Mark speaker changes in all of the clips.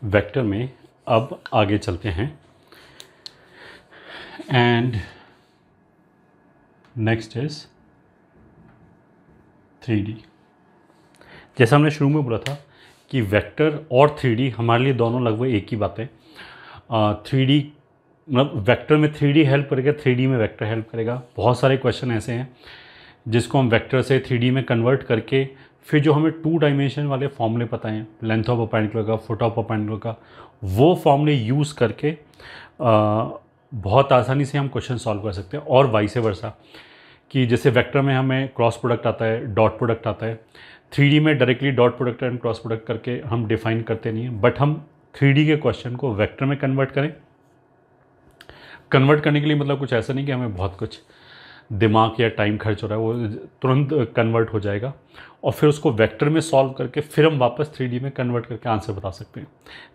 Speaker 1: Vector में अब आगे चलते हैं एंड नेक्स्ट इज 3D। जैसा हमने शुरू में बोला था कि वेक्टर और 3D हमारे लिए दोनों लगभग एक ही बात है। 3D मतलब वेक्टर में 3D हेल्प करेगा, 3D में वेक्टर हेल्प करेगा। बहुत सारे क्वेश्चन ऐसे हैं जिसको हम वेक्टर से 3D में कन्वर्ट करके फिर जो हमें 2 डायमेंशन वाले फॉर्मूले पता हैं, लेंथ ऑफ परपेंडिकुलर का, फुट ऑफ परपेंडिकुलर का, वो फॉर्मूले यूज़ करके बहुत आसानी से हम क्वेश्चन सॉल्व कर सकते हैं। और वाइस वर्सा कि जैसे वेक्टर में हमें क्रॉस प्रोडक्ट आता है, डॉट प्रोडक्ट आता है, 3D में directly dot product and cross product करके हम डिफाइन करते नहीं हैं, बट हम 3D के क्वेश्चन को वेक्टर में कन्वर्ट करें। कन्वर्ट करने के लिए मतलब कुछ ऐसा नहीं कि हमें बहुत कुछ दिमाग या टाइम खर्च हो रहा है, वो तुरंत कन्वर्ट हो जाएगा और फिर उसको वेक्टर में सॉल्व करके फिर हम वापस 3D में कन्वर्ट करके आंसर बता सकते हैं।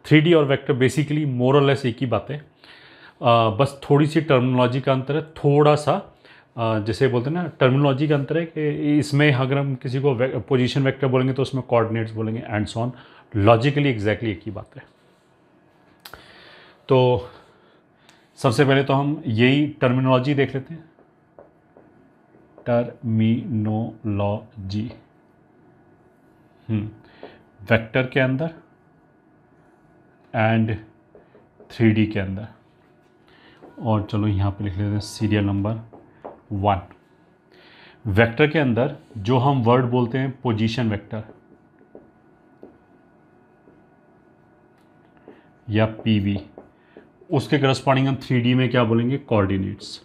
Speaker 1: 3D और वेक्टर बेसिकली मोर और लेस एक ही बात है, बस थोड़ी सी टर्मिनोलॉजी का अंतर है, थोड़ा सा जैसे बोलते हैं ना टर्मिनोलॉजी का अंतर है कि इसमें अगर हम किसी को पोजीशन वेक्टर बोलेंगे तो उसमें कोऑर्डिनेट्स बोलेंगे and so on. Logically exactly एक ही बात है। तो सबसे पहले तो हम यही टर्मिनोलॉजी देख लेते हैं। टर्मिनोलॉजी वेक्टर के अंदर एंड 3D के अंदर। और चलो यहाँ पे लिख लेते हैं सीरियल नंबर 1। वेक्टर के अंदर जो हम वर्ड बोलते हैं पोजीशन वेक्टर या PV, उसके करस्पॉन्डिंग हम 3D में क्या बोलेंगे, कोऑर्डिनेट्स।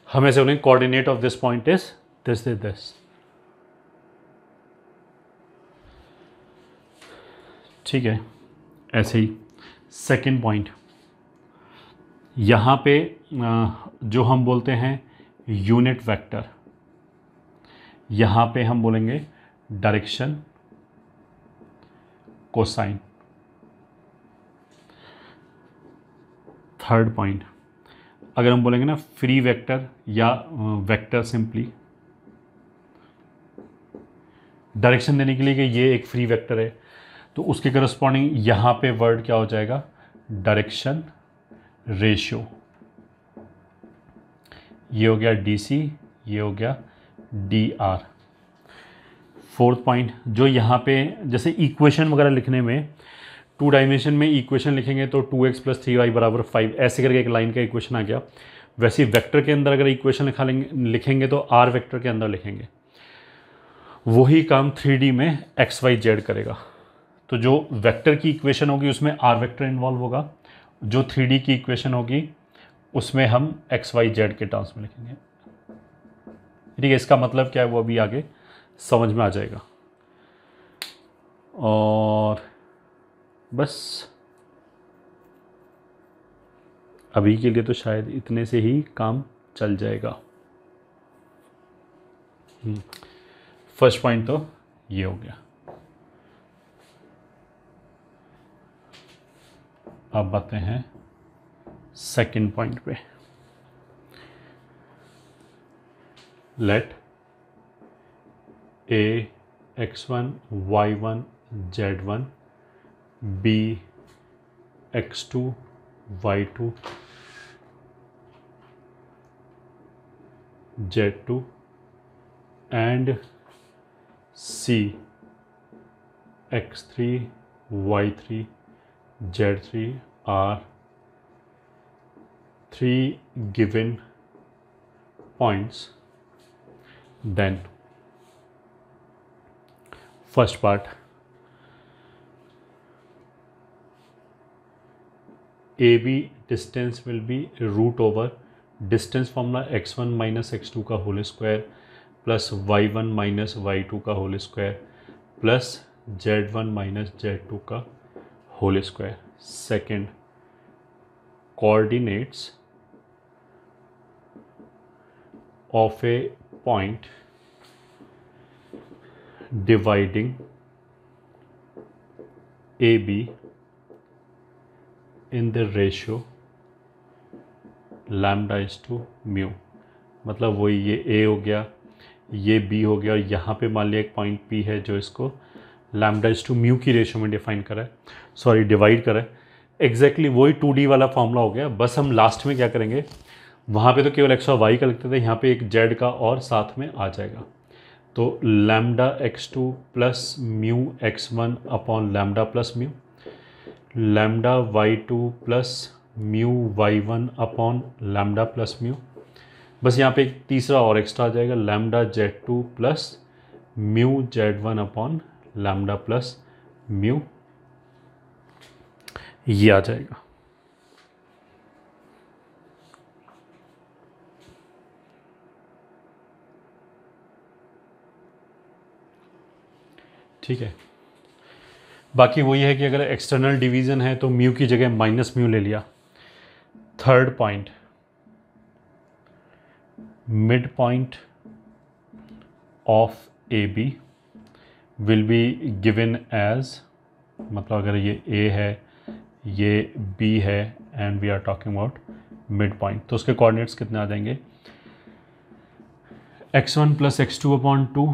Speaker 1: हम ऐसे बोलेंगे coordinate of this point is this. ठीक है, ऐसे ही सेकंड पॉइंट यहाँ पे जो हम बोलते हैं यूनिट वेक्टर, यहाँ पे हम बोलेंगे डायरेक्शन कोसाइन। थर्ड पॉइंट अगर हम बोलेंगे ना फ्री वेक्टर या वेक्टर सिंपली, डायरेक्शन देने के लिए कि ये एक फ्री वेक्टर है तो उसके करस्पॉन्डिंग यहाँ पे वर्ड क्या हो जाएगा, डायरेक्शन रेशियो। ये हो गया DC, ये हो गया DR। फोर्थ पॉइंट जो यहाँ पे जैसे इक्वेशन वगैरह लिखने में 2 डायमेंशन में इक्वेशन लिखेंगे तो 2x + 3y = 5 ऐसे करके एक लाइन का इक्वेशन आ गया। वैसे वेक्टर के अंदर अगर इक्वेशन लिखेंगे तो R वेक्टर के अंदर लिखेंगे, वही काम 3D में x y z करेगा। तो जो वेक्टर की इक्वेशन होगी उसमें R वेक्टर इन्वॉल्व होगा, जो 3D की इक्वेशन होगी उसमें हम x y z के टर्म्स में लिखेंगे। ठीक है, इसका मतलब क्या है वो अभी आगे समझ में आ जाएगा। और बस अभी के लिए तो शायद इतने से ही काम चल जाएगा। फर्स्ट पॉइंट तो ये हो गया। अब आते हैं सेकंड पॉइंट पे। Let A x1 y1 z1 B x2 y2 z2 and C x3 y3 z3 are 3 given points, then first part AB distance will be root over distance formula x1 minus x2 का whole square plus y1 minus y2 का whole square plus z1 minus z2 का whole square. Second coordinates of a point dividing AB in the ratio lambda is to mu। मतलब वही ये A हो गया, ये B हो गया और यहाँ पे मान लिया एक पॉइंट P है जो इसको लैम्डा इज टू म्यू की रेशियो में डिफाइन करा है, सॉरी डिवाइड करा है। एग्जैक्टली वही 2D वाला फॉर्मूला हो गया, बस हम लास्ट में क्या करेंगे, वहाँ पे तो केवल एक्स और वाई का लिखते थे, यहाँ पे एक जेड का और साथ में आ जाएगा। तो lambda x2 plus mu x1 upon lambda plus mu, lambda y2 plus mu y1 upon lambda plus mu. बस यहाँ पे एक तीसरा और एक्स्ट्रा आ जाएगा, lambda z2 plus mu z1 upon lambda plus mu, ये आ जाएगा। ठीक है, बाकी वही है कि अगर एक्सटर्नल डिवीज़न है तो म्यू की जगह माइनस म्यू ले लिया। Third point, mid point of A B will be given as, मतलब अगर ये ए है ये बी है and we are talking about mid point, तो उसके कोऑर्डिनेट्स कितने आ जाएंगे, x1 plus x2 upon 2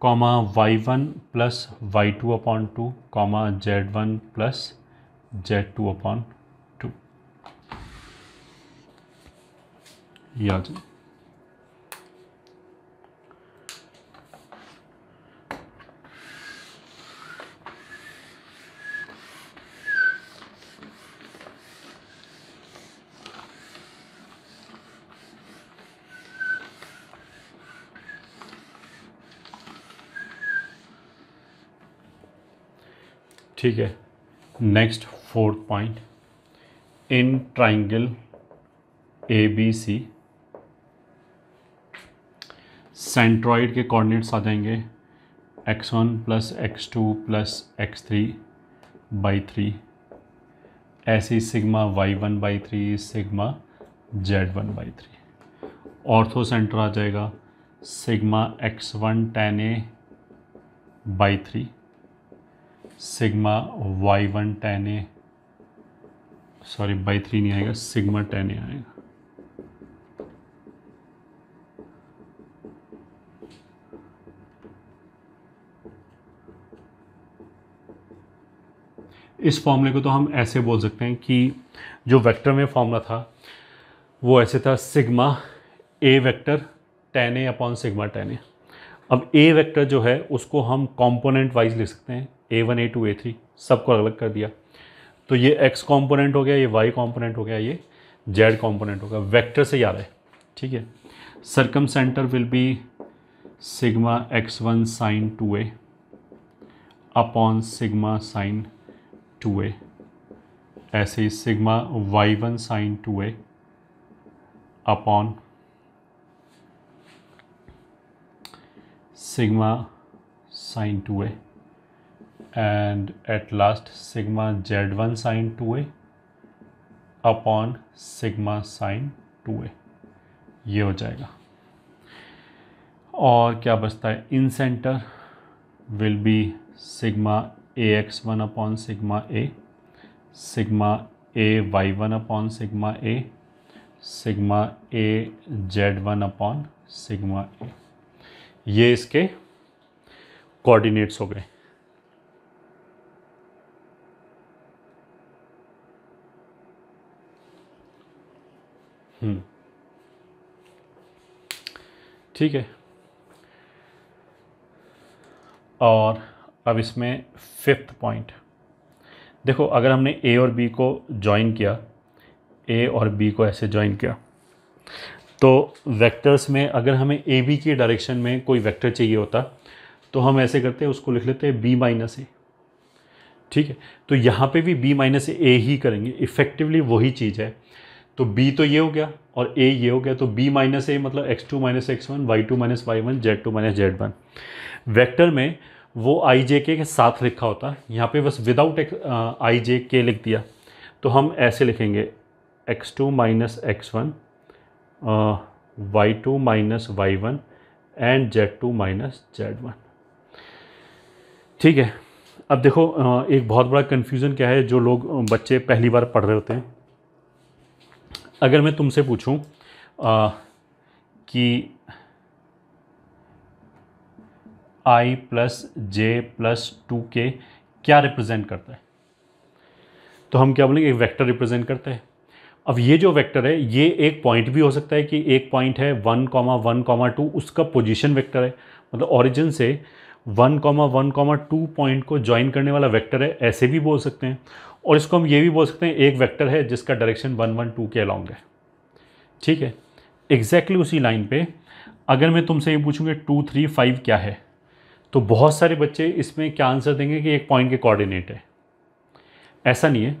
Speaker 1: comma y1 plus y2 upon 2 comma z1 plus z2 upon 2, ये आ जाए। ठीक है, next fourth point, in triangle A B C centroid के कोऑर्डिनेट्स आ जाएंगे x1 plus x2 plus x3 by 3, ऐसे ही sigma y1 by 3 sigma z1 by 3। Orthocentre आ जाएगा sigma x1 tan a by 3 sigma y1 tan a, sorry by 3 नहीं आएगा, sigma tan a आएगा। इस फॉर्मूले को तो हम ऐसे बोल सकते हैं कि जो वेक्टर में फॉर्मूला था वो ऐसे था, sigma A vector tan a upon sigma tan a। अब ए वेक्टर जो है उसको हम कंपोनेंट वाइज लिख सकते हैं, a1 a2 a3 सबको अलग कर दिया, तो ये x कंपोनेंट हो गया, ये y कंपोनेंट हो गया, ये z कंपोनेंट होगा, वेक्टर से याद है। ठीक है, circumcentre will be sigma x1 sine 2a upon sigma sine 2a, ऐसे ही sigma y1 sine 2a upon sigma sin 2a and at last sigma z1 sin 2a upon sigma sin 2a, ये हो जाएगा। और क्या बचता है, incentre will be sigma ax1 upon sigma a, sigma ay1 upon sigma a, sigma az1 upon sigma a, ये इसके coordinates हो गए। ठीक है, और अब इसमें फिफ्थ पॉइंट देखो, अगर हमने ए और बी को ज्वाइन किया, ए और बी को ऐसे ज्वाइन किया, तो वेक्टर्स में अगर हमें ए बी की डायरेक्शन में कोई वेक्टर चाहिए होता तो हम ऐसे करते हैं, उसको लिख लेते हैं बी माइनस ए। ठीक है, तो यहाँ पे भी बी माइनस ए ही करेंगे, इफेक्टिवली वही चीज़ है। तो बी तो ये हो गया और ए ये हो गया, तो बी माइनस ए मतलब x2 minus x1, y2 minus y1, z2 minus z1। Vector में वो आई जे के साथ लिखा होता, यहाँ पे बस विदाउट आई जे के लिख दिया, तो हम ऐसे लिखेंगे x2 minus x1, y2 minus y1 and z2 minus z1। ठीक है, अब देखो एक बहुत बड़ा कन्फ्यूज़न क्या है, जो लोग बच्चे पहली बार पढ़ रहे होते हैं, अगर मैं तुमसे पूछूं कि i plus J plus 2k क्या रिप्रेजेंट करता है? तो हम क्या बोलेंगे, एक वेक्टर रिप्रेजेंट करता है। अब ये जो वेक्टर है ये एक पॉइंट भी हो सकता है कि एक पॉइंट है 1,1,2 उसका पोजीशन वेक्टर है, मतलब ओरिजिन से 1,1,2 पॉइंट को ज्वाइन करने वाला वेक्टर है, ऐसे भी बोल सकते हैं। और इसको हम ये भी बोल सकते हैं एक वेक्टर है जिसका डायरेक्शन 1,1,2 के अलॉन्ग है। ठीक है, एग्जैक्टली उसी लाइन पे अगर मैं तुमसे ये पूछूंगा 2, 3, 5 क्या है, तो बहुत सारे बच्चे इसमें क्या आंसर देंगे कि एक पॉइंट के कोऑर्डिनेट है। ऐसा नहीं है,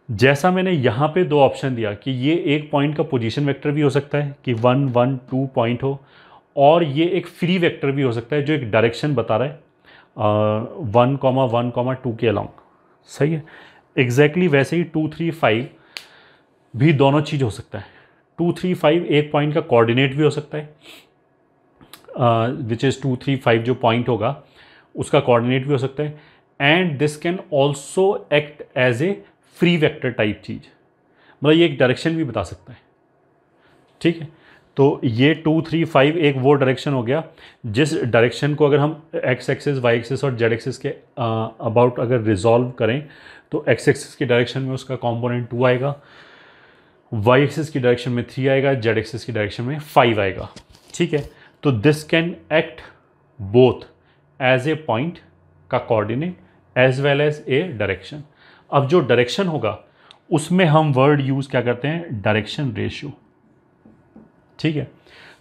Speaker 1: जैसा मैंने यहाँ पे दो ऑप्शन दिया कि ये एक पॉइंट का पोजीशन वेक्टर भी हो सकता है कि 1, 1, 2 पॉइंट हो, और ये एक फ्री वेक्टर भी हो सकता है जो एक डायरेक्शन बता रहा है 1,1,2 के अलॉन्ग। सही है, एग्जैक्टली वैसे ही 2, 3, 5 भी दोनों चीज़ हो सकता है। 2, 3, 5 एक पॉइंट का कोऑर्डिनेट भी हो सकता है, विच इज़ 2, 3, 5 जो पॉइंट होगा उसका कोऑर्डिनेट भी हो सकता है, and this can also act as a free vector type चीज़, मतलब ये एक डायरेक्शन भी बता सकता है। ठीक है, तो ये 2, 3, 5 एक वो डायरेक्शन हो गया जिस डायरेक्शन को अगर हम एक्स एक्सिस, वाई एक्सिस और जेड एक्सिस के अबाउट अगर रिजॉल्व करें तो एक्स एक्सिस की डायरेक्शन में उसका कॉम्पोनेंट 2 आएगा, वाई एक्सिस की डायरेक्शन में 3 आएगा, जेड एक्सिस की डायरेक्शन में 5 आएगा। ठीक है, तो this can act both as a point का coordinate as well as a direction. अब जो डायरेक्शन होगा उसमें हम वर्ड यूज़ क्या करते हैं, डायरेक्शन रेशियो। ठीक है,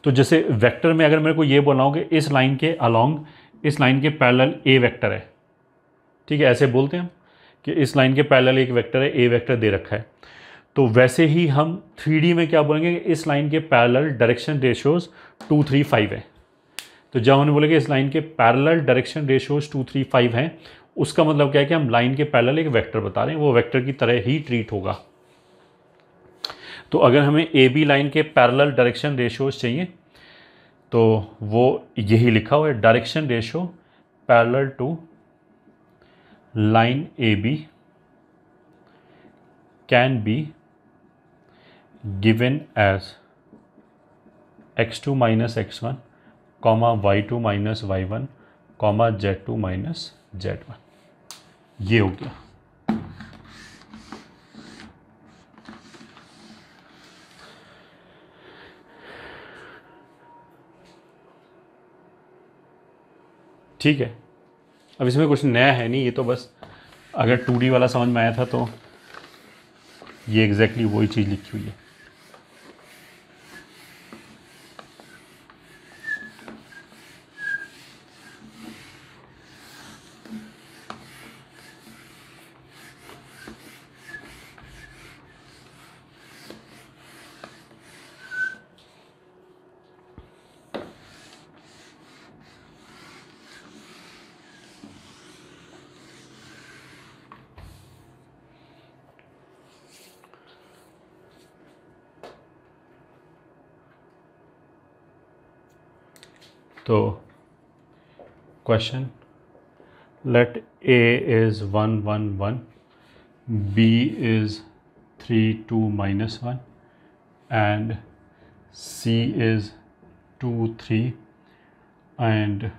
Speaker 1: तो जैसे वेक्टर में अगर मेरे को ये बोलना हो कि इस लाइन के अलॉन्ग, इस लाइन के पैरेलल ए वेक्टर है, ठीक है, ऐसे बोलते हैं हम कि इस लाइन के पैरेलल एक वेक्टर है, ए वेक्टर दे रखा है। तो वैसे ही हम 3D में क्या बोलेंगे कि इस लाइन के पैरेलल डायरेक्शन रेशियोज 2, 3, 5 है। तो जब हमने बोले कि इस लाइन के पैरेलल डायरेक्शन रेशियोज 2, 3, 5 हैं, उसका मतलब क्या है कि हम लाइन के पैरेलल एक वेक्टर बता रहे हैं, वो वेक्टर की तरह ही ट्रीट होगा। तो अगर हमें ए बी लाइन के पैरेलल डायरेक्शन रेशियोज चाहिए तो वो यही लिखा हुआ है, direction ratio parallel to line A B can be given as x2 minus x1 comma y2 minus y1 comma z2 minus z1। ये हो गया। ठीक है, अब इसमें कुछ नया है नहीं, ये तो बस अगर 2D वाला समझ में आया था तो ये एग्जैक्टली वही चीज़ लिखी हुई है। तो question, late A is 1, 1, 1, B is 3, 2, minus 1 and C is 2, 3 and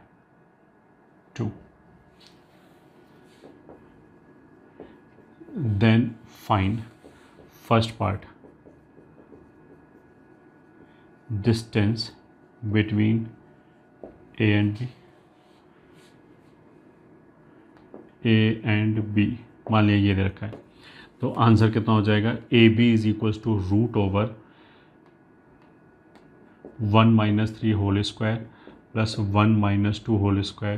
Speaker 1: 2. Then find first part, distance between A and B, A and B मान लिया ये दे रखा है, तो आंसर कितना हो जाएगा, A B is equals to root over 1 minus 3 whole square plus 1 minus 2 whole square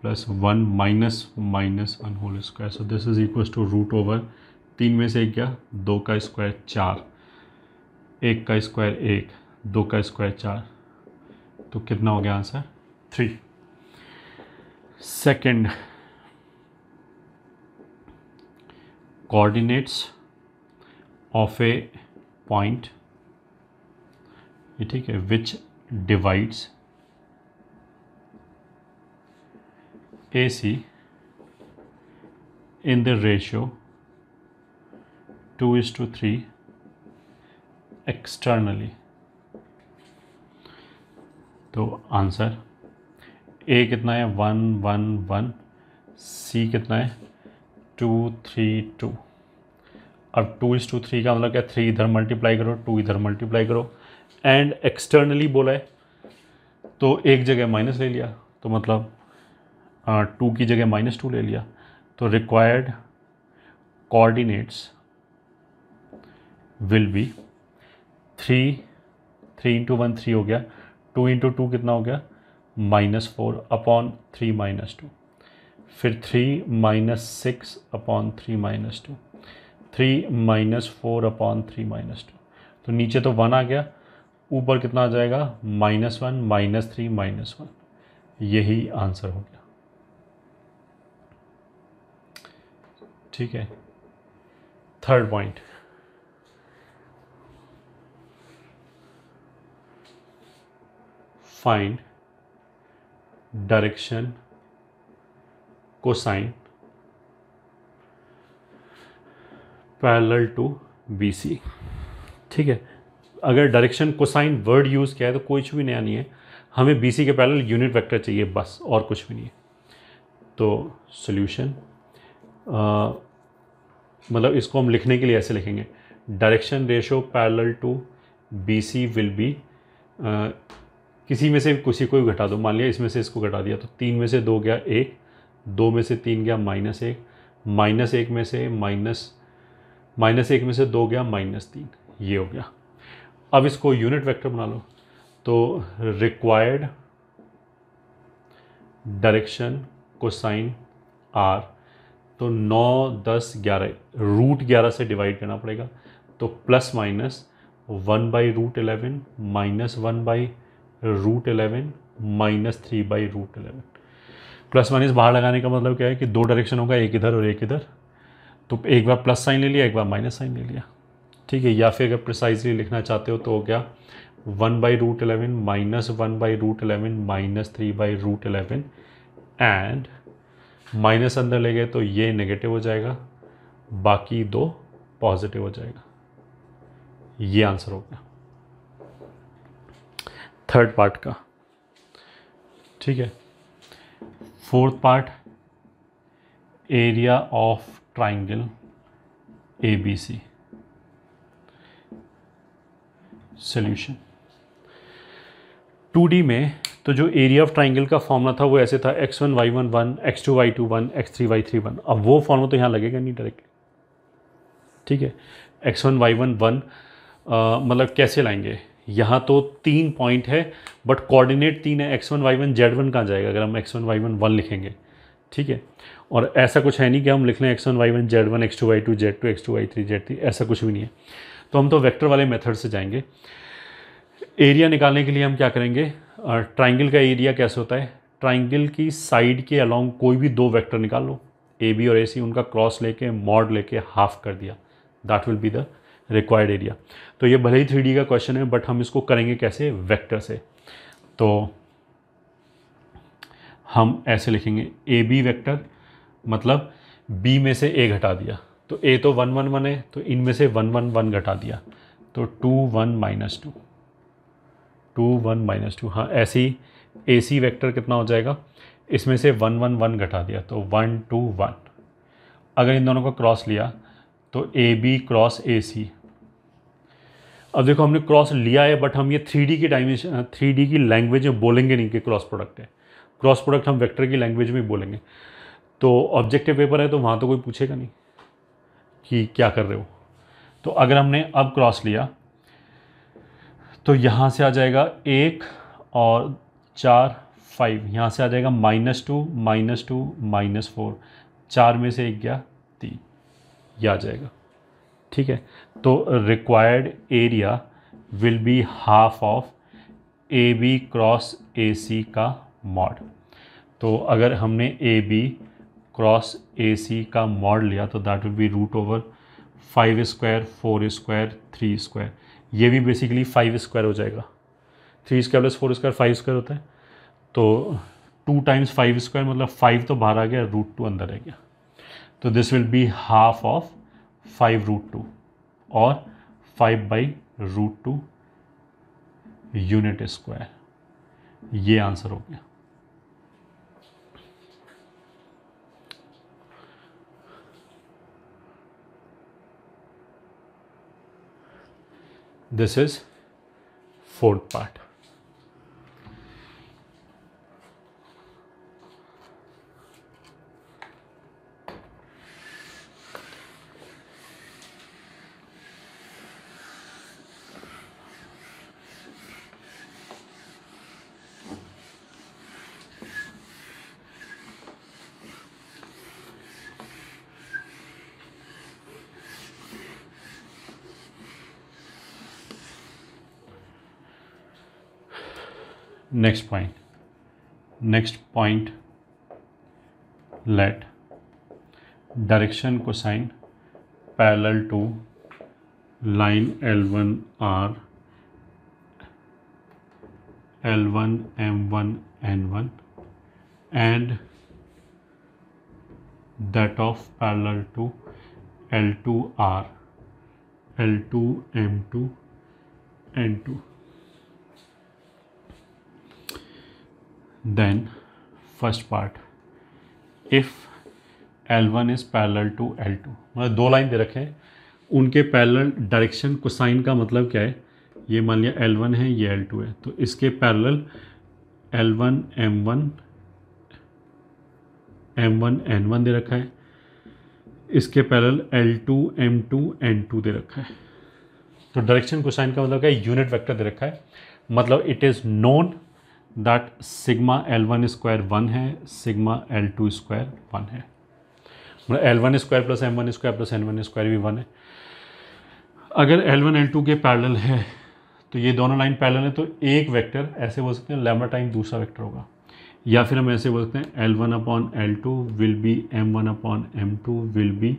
Speaker 1: plus 1 minus minus 1 whole square. So this is equals to root over 3 में से 1 गया, 2 का स्क्वायर 4, 1 का स्क्वायर 1, 2 का स्क्वायर 4, तो कितना हो गया answer 3। Second, coordinates of a point, ये ठीक है, विच divides AC in the ratio 2:3 externally। तो आंसर ए कितना है 1 1 1, सी कितना है 2 3 2। अब 2:3 का मतलब क्या, 3 इधर मल्टीप्लाई करो 2 इधर मल्टीप्लाई करो, एंड एक्सटर्नली बोला है तो एक जगह माइनस ले लिया, तो मतलब 2 की जगह -2 ले लिया। तो रिक्वायर्ड कोऑर्डिनेट्स विल बी 3 3 × 1 3 हो गया, 2 × 2 कितना हो गया -4 अपॉन 3 -2, फिर 3 -6 अपॉन 3 -2, 3 -4 अपॉन 3 -2। तो नीचे तो 1 आ गया, ऊपर कितना आ जाएगा -1 -3 -1। यही आंसर हो गया। ठीक है, third point, find direction cosine parallel to BC। ठीक है, अगर डायरेक्शन कोसाइन वर्ड यूज़ किया है तो कुछ भी नया नहीं है, हमें BC के पैरेलल यूनिट वेक्टर चाहिए बस, और कुछ भी नहीं है। तो सॉल्यूशन मतलब इसको हम लिखने के लिए ऐसे लिखेंगे, direction ratio parallel to BC will be, किसी में से किसी को भी घटा दो, मान लिया इसमें से इसको घटा दिया तो 3 में से 2 गया 1, 2 में से 3 गया -1, -1 में से -1 में से 2 गया -3, ये हो गया। अब इसको यूनिट वेक्टर बना लो, तो रिक्वायर्ड डायरेक्शन कोसाइन R, तो 9 10 11 √11 से डिवाइड करना पड़ेगा, तो ±1/√11 -1/√11 -3/√11। प्लस माइनस बाहर लगाने का मतलब क्या है कि दो डायरेक्शन होगा, एक इधर और एक इधर, तो एक बार प्लस साइन ले लिया, एक बार माइनस साइन ले लिया। ठीक है, या फिर अगर प्रिसाइजली लिखना चाहते हो तो हो गया 1/√11 -1/√11 -3/√11, एंड माइनस अंदर ले गए तो ये नेगेटिव हो जाएगा, बाकी दो पॉजिटिव हो जाएगा। ये आंसर हो गया थर्ड पार्ट का। ठीक है, fourth part, area of triangle ABC। Solution 2D में तो जो एरिया ऑफ ट्राइंगल का फॉर्मूला था वो ऐसे था, x1 y1 1, x2 y2 1, x3 y3 1। अब वो फॉर्मूला तो यहाँ लगेगा नहीं डायरेक्टली। ठीक है, x1 y1 1 मतलब कैसे लाएंगे, यहाँ तो 3 पॉइंट है बट कोऑर्डिनेट 3 है, x1 y1 z1 कहाँ जाएगा अगर हम x1 y1 1 लिखेंगे। ठीक है, और ऐसा कुछ है नहीं कि हम लिख लें x1 y1 z1 x2 y2 z2 x2 y3 z3, ऐसा कुछ भी नहीं है। तो हम तो वेक्टर वाले मेथड से जाएंगे। एरिया निकालने के लिए हम क्या करेंगे, ट्राइंगल का एरिया कैसे होता है, ट्राइंगल की साइड के अलोंग कोई भी दो वेक्टर निकाल लो, AB और AC, उनका क्रॉस लेके मॉड लेके हाफ कर दिया, that will be the required area. तो ये भले ही 3D का क्वेश्चन है बट हम इसको करेंगे कैसे, वेक्टर से। तो हम ऐसे लिखेंगे AB वेक्टर, मतलब B में से A घटा दिया, तो A तो 1 1 1 है, तो इनमें से 1 1 1 घटा दिया, तो 2 1 -2 2 1 -2। हाँ, ऐसे ही AC वेक्टर कितना हो जाएगा, इसमें से 1 1 1 घटा दिया, तो 1 2 1। अगर इन दोनों को क्रॉस लिया तो AB क्रॉस AC। अब देखो हमने क्रॉस लिया है बट हम ये 3D की डायमेंशन 3D की लैंग्वेज में बोलेंगे नहीं कि क्रॉस प्रोडक्ट है, क्रॉस प्रोडक्ट हम वेक्टर की लैंग्वेज में बोलेंगे। तो ऑब्जेक्टिव पेपर है तो वहाँ तो कोई पूछेगा नहीं कि क्या कर रहे हो। तो अगर हमने अब क्रॉस लिया तो यहाँ से आ जाएगा 1 और 4 5, यहाँ से आ जाएगा -2 -2 -4, 4 में से 1 गया 3, यह आ जाएगा। ठीक है, तो required area will be half of AB cross AC का मॉड। तो अगर हमने AB क्रॉस AC का मॉड लिया तो दैट विल बी √5² 4² 3²। ये भी बेसिकली 5² हो जाएगा, 3² + 4² 5² होता है, तो 2 × 5² मतलब 5 तो बाहर आ गया, √2 अंदर रह गया, तो this will be half of 5√2 और 5/√2 यूनिट स्क्वायर। ये आंसर हो गया। This is fourth part. Next point, let direction cosine parallel to line L1R, L1 M1 N1 and that of parallel to L2R, L2 M2 N2. Then first part, if L1 is parallel to L2, मतलब दो line दे रखे हैं, उनके parallel direction cosine का मतलब क्या है, ये मान लिया L1 है, ये L2 है, तो इसके पैरेलल L1 M1 N1 दे रखा है, इसके पैरेलल L2 M2 N2 दे रखा है. तो डायरेक्शन कोसाइन का मतलब क्या है, यूनिट वेक्टर दे रखा है, मतलब it is known that sigma L1 square 1 है, सिग्मा L2 स्क्वायर 1 है, मतलब L1 square plus M1 square plus N1 square भी 1 है. अगर L1 L2 के पैरेलल है तो ये दोनों लाइन पैरेलल है, तो एक वेक्टर ऐसे बोल सकते हैं लैम्डा टाइम दूसरा वेक्टर होगा, या फिर हम ऐसे बोल सकते हैं L1 upon L2 will be M1 upon M2 will be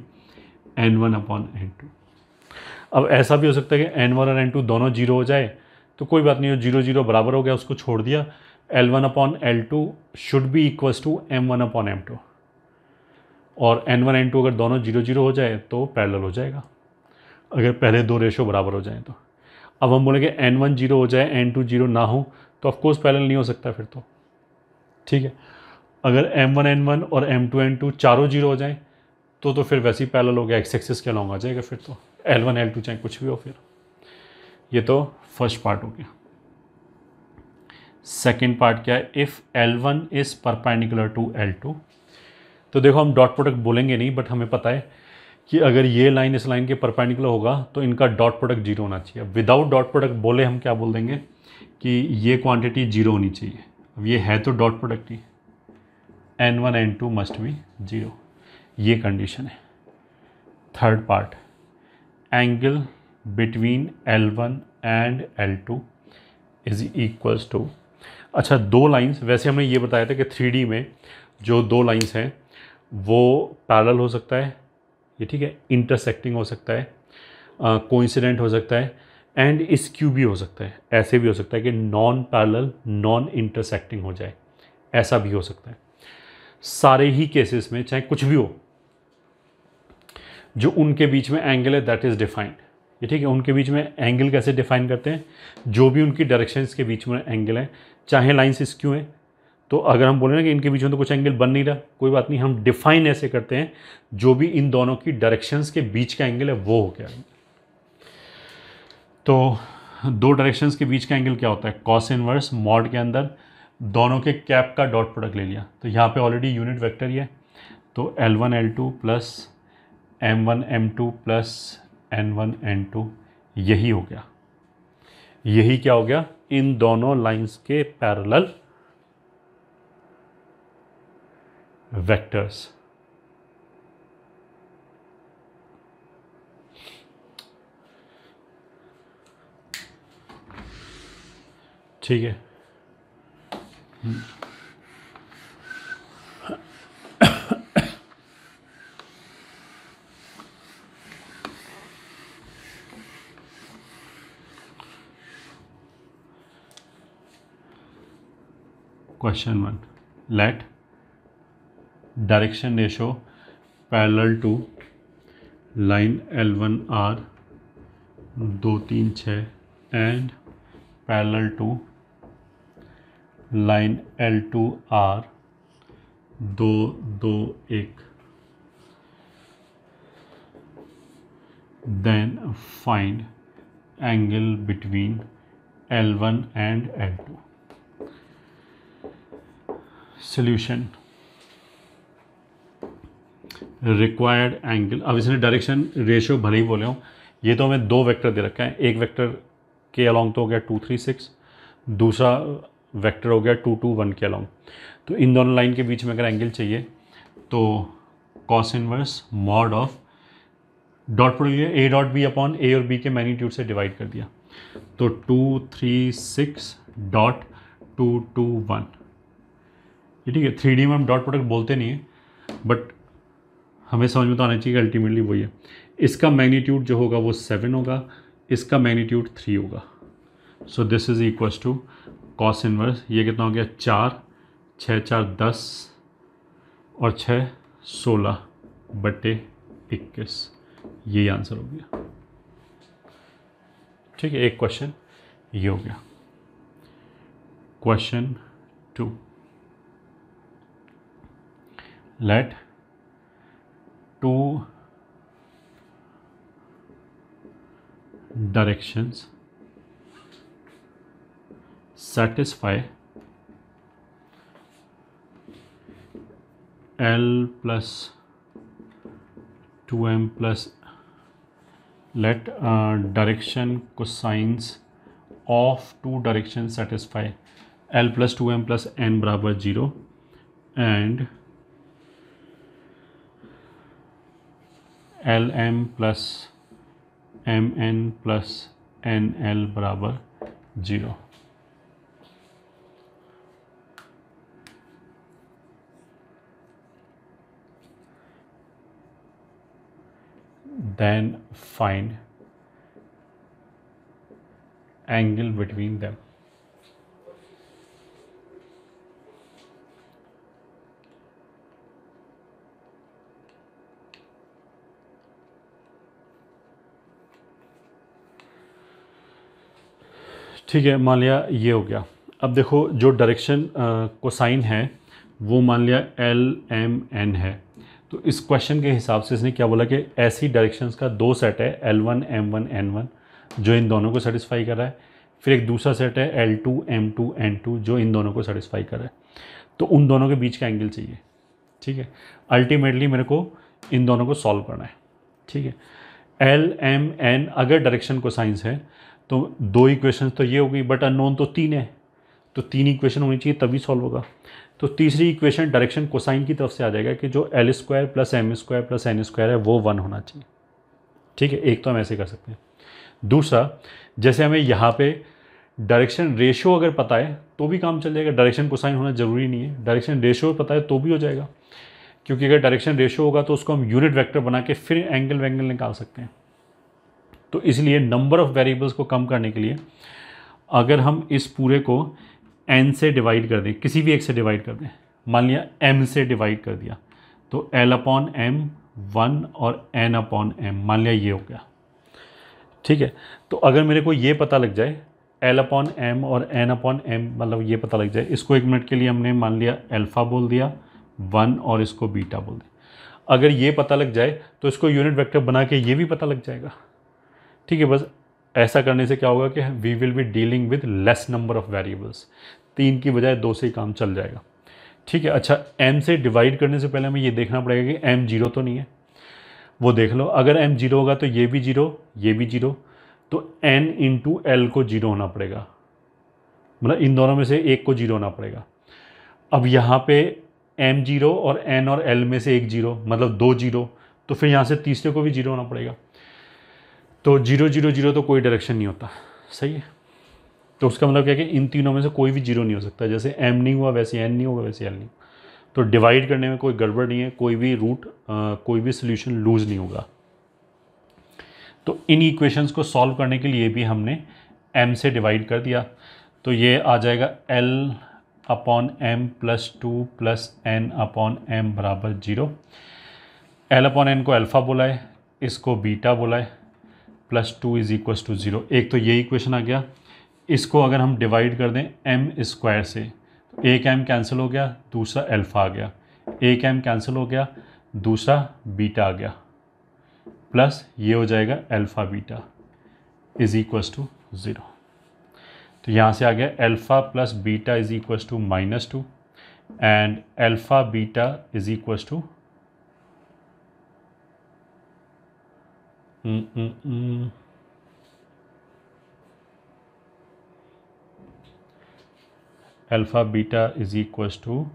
Speaker 1: N1 upon N2. अब ऐसा भी हो सकता है कि N1 और N2 दोनों जीरो हो जाए, तो कोई बात नहीं, हो 0 बराबर हो गया, उसको छोड़ दिया, L1 upon L2 should be equals to M1 upon M2, और N1 N2 अगर दोनों 0 हो जाए तो पैरेलल हो जाएगा, अगर पहले दो रेशो बराबर हो जाए तो. अब हम बोलेंगे N1 0 हो जाए, N2 0 ना हो, तो ऑफकोर्स पैरेलल नहीं हो सकता फिर तो, ठीक है. अगर M1 N1 और M2 N2 चारों 0 हो जाए तो फिर वैसे ही पैरेलल हो गया, एक्स एक्सिस के अलॉन्ग आ जाएगा फिर तो, L1 L2 चाहे कुछ भी हो. फिर ये तो फर्स्ट पार्ट हो गया. सेकेंड पार्ट क्या है, if L1 is perpendicular to L2, तो देखो हम डॉट प्रोडक्ट बोलेंगे नहीं, बट हमें पता है कि अगर ये लाइन इस लाइन के परपेंडिकुलर होगा तो इनका डॉट प्रोडक्ट जीरो होना चाहिए. विदाउट डॉट प्रोडक्ट बोले हम क्या बोल देंगे कि ये क्वांटिटी जीरो होनी चाहिए. अब ये है तो डॉट प्रोडक्ट ही, N1 N2 must be zero, ये कंडीशन है. Third part, angle between L1 and L2 is equals to, अच्छा दो लाइंस, वैसे हमने ये बताया था कि 3D में जो दो लाइंस हैं वो पैरेलल हो सकता है, ये ठीक है, इंटरसेक्टिंग हो सकता है, कोइंसिडेंट हो सकता है, एंड स्क्यू भी हो सकता है. ऐसे भी हो सकता है कि नॉन पैरेलल नॉन इंटरसेक्टिंग हो जाए, ऐसा भी हो सकता है. सारे ही केसेस में चाहे कुछ भी हो, जो उनके बीच में एंगल है दैट इज़ डिफाइंड, ये ठीक है. उनके बीच में एंगल कैसे डिफाइन करते हैं, जो भी उनकी डायरेक्शंस के बीच में एंगल है, चाहे लाइंस स्क्यू हैं, तो अगर हम बोले ना कि इनके बीच में तो कुछ एंगल बन नहीं रहा, कोई बात नहीं, हम डिफाइन ऐसे करते हैं जो भी इन दोनों की डायरेक्शंस के बीच का एंगल है वो हो गया. तो दो डायरेक्शंस के बीच का एंगल क्या होता है, कॉस इनवर्स मॉड के अंदर दोनों के कैप का डॉट प्रोडक्ट ले लिया, तो यहाँ पे ऑलरेडी यूनिट वेक्टर ही है, तो L1 L2 plus M1 M2 plus N1 N2, यही हो गया. यही क्या हो गया, इन दोनों लाइंस के पैरेलल वेक्टर्स. ठीक है. Question 1, let direction ratio parallel to line L1R 2 3 6 and parallel to line L2R 2 2 1. Then find angle between L1 and L2। Solution, required angle, अब इसने डायरेक्शन रेशियो भले ही बोले हूँ, ये तो हमें दो वेक्टर दे रखा है, एक वेक्टर के अलॉन्ग तो हो गया 2 3 6, दूसरा वेक्टर हो गया 2 2 1 के अलॉन्ग। तो इन दोनों लाइन के बीच में अगर एंगल चाहिए तो cos inverse mod of dot product A dot B upon A और बी के मैग्नीट्यूड से डिवाइड कर दिया, तो 2 3 6 डॉट 2 2 1। ये ठीक है, 3D में हम डॉट प्रोडक्ट बोलते नहीं है, बट हमें समझ में तो आना चाहिए कि अल्टीमेटली वही है। इसका मैग्नीट्यूड जो होगा वो 7 होगा, इसका मैग्नीट्यूड 3 होगा। So this is equals to cos inverse, ये कितना हो गया 4 6 4 10 और 6 16/21, यही आंसर हो गया। ठीक है, एक क्वेश्चन ये हो गया। Question 2, let 2 directions satisfy L plus 2m plus, let direction cosines of two directions satisfy L plus 2m plus n बराबर 0 and Lm plus mn plus nl बराबर 0। Then find angle between them। ठीक है, मान लिया ये हो गया। अब देखो जो डायरेक्शन कोसाइन है वो मान लिया LMN है, तो इस क्वेश्चन के हिसाब से इसने क्या बोला कि ऐसी डायरेक्शंस का दो सेट है L1 M1 N1 जो इन दोनों को सेटिस्फाई कर रहा है, फिर एक दूसरा सेट है L2 M2 N2 जो इन दोनों को सेटिस्फाई कर रहा है। तो उन दोनों के बीच का एंगल चाहिए। ठीक है, अल्टीमेटली मेरे को इन दोनों को सॉल्व करना है। ठीक है, LMN अगर डायरेक्शन कोसाइंस है तो दो इक्वेशन तो ये हो गई, बट अननोन तो 3 है, तो 3 इक्वेशन होनी चाहिए तभी सॉल्व होगा। तो तीसरी इक्वेशन डायरेक्शन कोसाइन की तरफ से आ जाएगा कि जो L² plus M² plus N² है वो 1 होना चाहिए। ठीक है, एक तो हम ऐसे कर सकते हैं। दूसरा, जैसे हमें यहाँ पे डायरेक्शन रेशियो अगर पता है तो भी काम चल जाएगा, डायरेक्शन कोसाइन होना ज़रूरी नहीं है, डायरेक्शन रेशियो पता है तो भी हो जाएगा, क्योंकि अगर डायरेक्शन रेशियो होगा तो उसको हम यूनिट वेक्टर बना के फिर एंगल वैंगल निकाल सकते हैं। तो इसलिए नंबर ऑफ़ वेरिएबल्स को कम करने के लिए अगर हम इस पूरे को n से डिवाइड कर दें, किसी भी एक से डिवाइड कर दें, मान लिया m से डिवाइड कर दिया, तो L/m 1 और n/m मान लिया ये हो गया। ठीक है, तो अगर मेरे को ये पता लग जाए L/m और n/m मतलब ये पता लग जाए, इसको 1 मिनट के लिए हमने मान लिया अल्फ़ा बोल दिया 1 और इसको बीटा बोल दिया। अगर ये पता लग जाए तो इसको यूनिट वेक्टर बना के ये भी पता लग जाएगा। ठीक है, बस ऐसा करने से क्या होगा कि we will be dealing with less number of variables, 3 की बजाय 2 से ही काम चल जाएगा। ठीक है, अच्छा m से डिवाइड करने से पहले हमें ये देखना पड़ेगा कि m 0 तो नहीं है, वो देख लो। अगर m 0 होगा तो ये भी 0 ये भी 0, तो n इंटू L को 0 होना पड़ेगा, मतलब इन दोनों में से एक को 0 होना पड़ेगा। अब यहाँ पे m 0 और n और L में से एक 0 मतलब 2 0, तो फिर यहाँ से तीसरे को भी 0 होना पड़ेगा। तो 0 0 0 तो कोई डायरेक्शन नहीं होता, सही है। तो उसका मतलब क्या है कि इन तीनों में से कोई भी 0 नहीं हो सकता, जैसे m नहीं हुआ वैसे n नहीं होगा वैसे l नहीं। तो डिवाइड करने में कोई गड़बड़ नहीं है, कोई भी रूट कोई भी सोल्यूशन लूज नहीं होगा। तो इन इक्वेशंस को सॉल्व करने के लिए भी हमने m से डिवाइड कर दिया, तो ये आ जाएगा L/m प्लस 2 प्लस n/m बराबर 0। L/n को अल्फ़ा बोला है, इसको बीटा बोला है, प्लस 2 इज इक्वल्स टू 0। एक तो ये इक्वेशन आ गया। इसको अगर हम डिवाइड कर दें m² से, तो एक m कैंसिल हो गया, दूसरा अल्फ़ा आ गया, एक m कैंसिल हो गया, दूसरा बीटा आ गया, प्लस ये हो जाएगा alpha beta. Is equals to 0। तो यहाँ से आ गया alpha plus beta is equals to -2 and alpha beta is equals to alpha beta is equals to,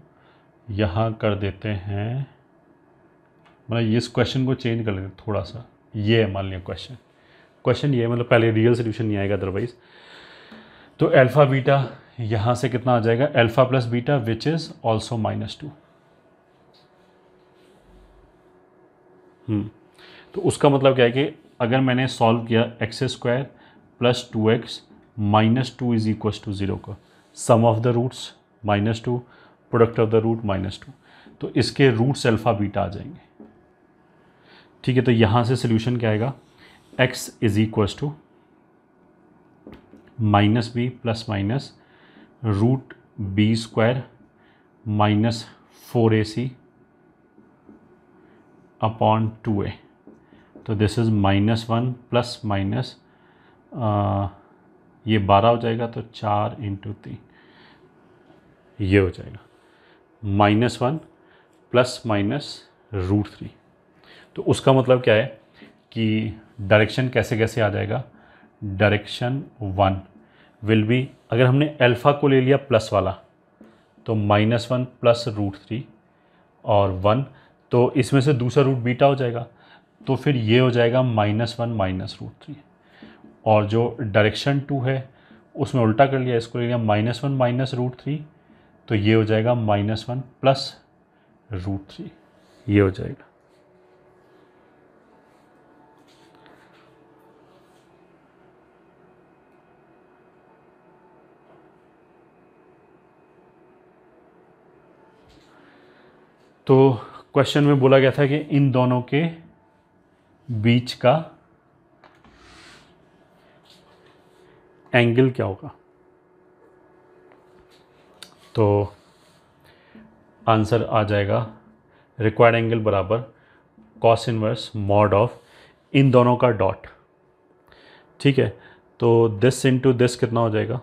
Speaker 1: यहाँ कर देते हैं, मतलब इस क्वेश्चन को चेंज कर लेते थोड़ा सा। ये है मान लिया क्वेश्चन ये, मतलब पहले रियल सोल्यूशन नहीं आएगा अदरवाइज। तो अल्फ़ा बीटा यहाँ से कितना आ जाएगा, alpha plus beta which is also -2। तो उसका मतलब क्या है कि अगर मैंने सॉल्व किया x² plus 2x -2 is equals to 0 का sum of the roots -2 product of the root -2, तो इसके रूट्स अल्फ़ा बीटा आ जाएंगे। ठीक है, तो यहाँ से सोल्यूशन क्या आएगा, x is equals to -b plus minus root b² -4ac upon 2a। तो दिस इज़ -1 प्लस माइनस ये 12 हो जाएगा, तो 4 × 3 ये हो जाएगा -1 प्लस माइनस √3। तो उसका मतलब क्या है कि डायरेक्शन कैसे कैसे आ जाएगा, डायरेक्शन 1 विल बी, अगर हमने अल्फ़ा को ले लिया प्लस वाला तो -1 प्लस √3 और 1, तो इसमें से दूसरा रूट बीटा हो जाएगा, तो फिर ये हो जाएगा -1 माइनस √3। और जो डायरेक्शन 2 है उसमें उल्टा कर लिया, इसको ले लिया -1 माइनस √3, तो ये हो जाएगा -1 प्लस √3, ये हो जाएगा। तो क्वेश्चन में बोला गया था कि इन दोनों के बीच का एंगल क्या होगा, तो आंसर आ जाएगा रिक्वायर्ड एंगल बराबर कॉस इनवर्स मॉड ऑफ इन दोनों का डॉट। ठीक है, तो दिस इंटू दिस कितना हो जाएगा,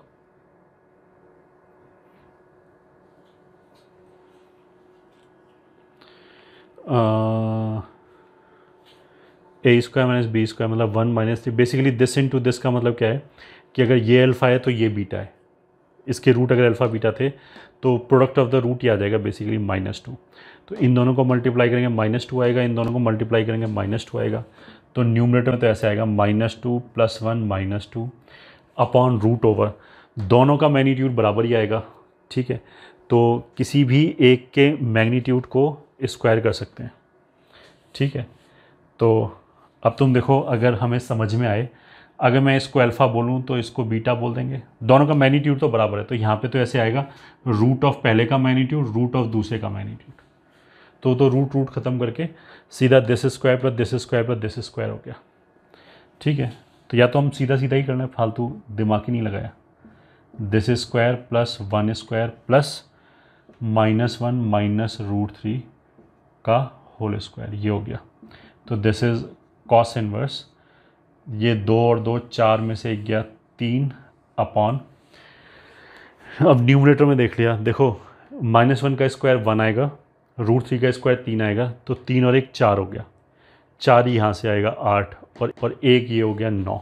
Speaker 1: a² माइनस b² मतलब 1 minus 3। Basically this into this का मतलब क्या है कि अगर ये अल्फ़ा है तो ये बीटा है, इसके रूट अगर अल्फ़ा बीटा थे तो प्रोडक्ट ऑफ द रूट ही आ जाएगा बेसिकली -2। तो इन दोनों को मल्टीप्लाई करेंगे -2 आएगा, इन दोनों को मल्टीप्लाई करेंगे -2 आएगा। तो न्यूमरेटर में तो ऐसे आएगा -2 + 1 -2 अपॉन रूट ओवर, दोनों का मैग्नीट्यूड बराबर ही आएगा। ठीक है, तो किसी भी एक के मैग्नीट्यूड को स्क्वायर कर सकते हैं। ठीक है, तो अब तुम देखो, अगर हमें समझ में आए, अगर मैं इसको अल्फ़ा बोलूँ तो इसको बीटा बोल देंगे, दोनों का मैग्नीट्यूड तो बराबर है, तो यहाँ पे तो ऐसे आएगा रूट ऑफ पहले का मैग्नीट्यूड रूट ऑफ दूसरे का मैग्नीट्यूड, तो रूट ख़त्म करके सीधा दिस² प्लस दिस² प्लस दिस² हो गया। ठीक है, तो या तो हम सीधा सीधा ही करना है, फालतू दिमाग ही नहीं लगाया, दिस² प्लस 1² प्लस -1 माइनस √3 का होल स्क्वायर, ये हो गया। तो दिस इज़ कॉस इनवर्स, ये 2 और 2 4 में से 1 गया 3 अपॉन, अब न्यूमरेटर में देख लिया, देखो -1 का स्क्वायर 1 आएगा, √3 का स्क्वायर 3 आएगा, तो 3 और 1 4 हो गया, 4 यहाँ से आएगा 8 और 1 ये हो गया 9।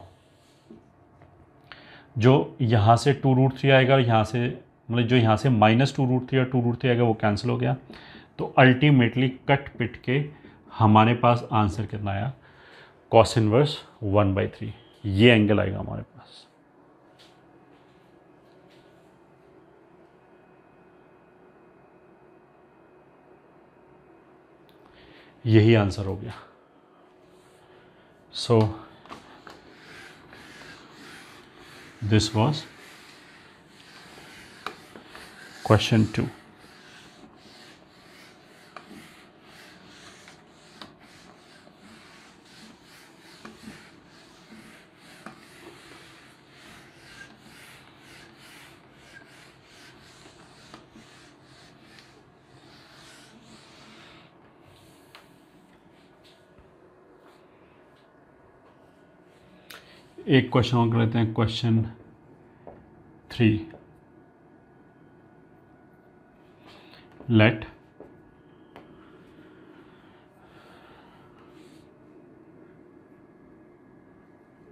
Speaker 1: जो यहाँ से 2√3 आएगा और यहाँ से, मतलब जो यहाँ से -2√3 और 2√3 आएगा वो कैंसिल हो गया। तो अल्टीमेटली कट पिट के हमारे पास आंसर कितना आया, कॉस इनवर्स 1/3, ये एंगल आएगा हमारे पास। यही आंसर हो गया। So this was question 2। एक क्वेश्चन और कर लेते हैं, question 3। Let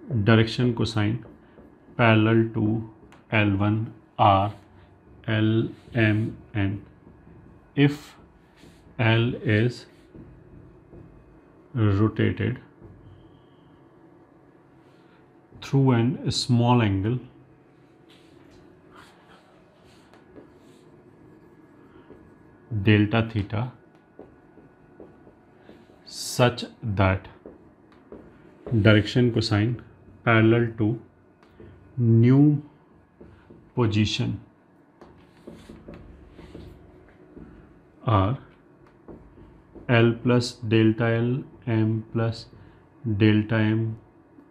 Speaker 1: direction cosine parallel to L1 R LMN if L is rotated through an small angle delta theta such that direction cosine parallel to new position are L plus delta L, M plus delta M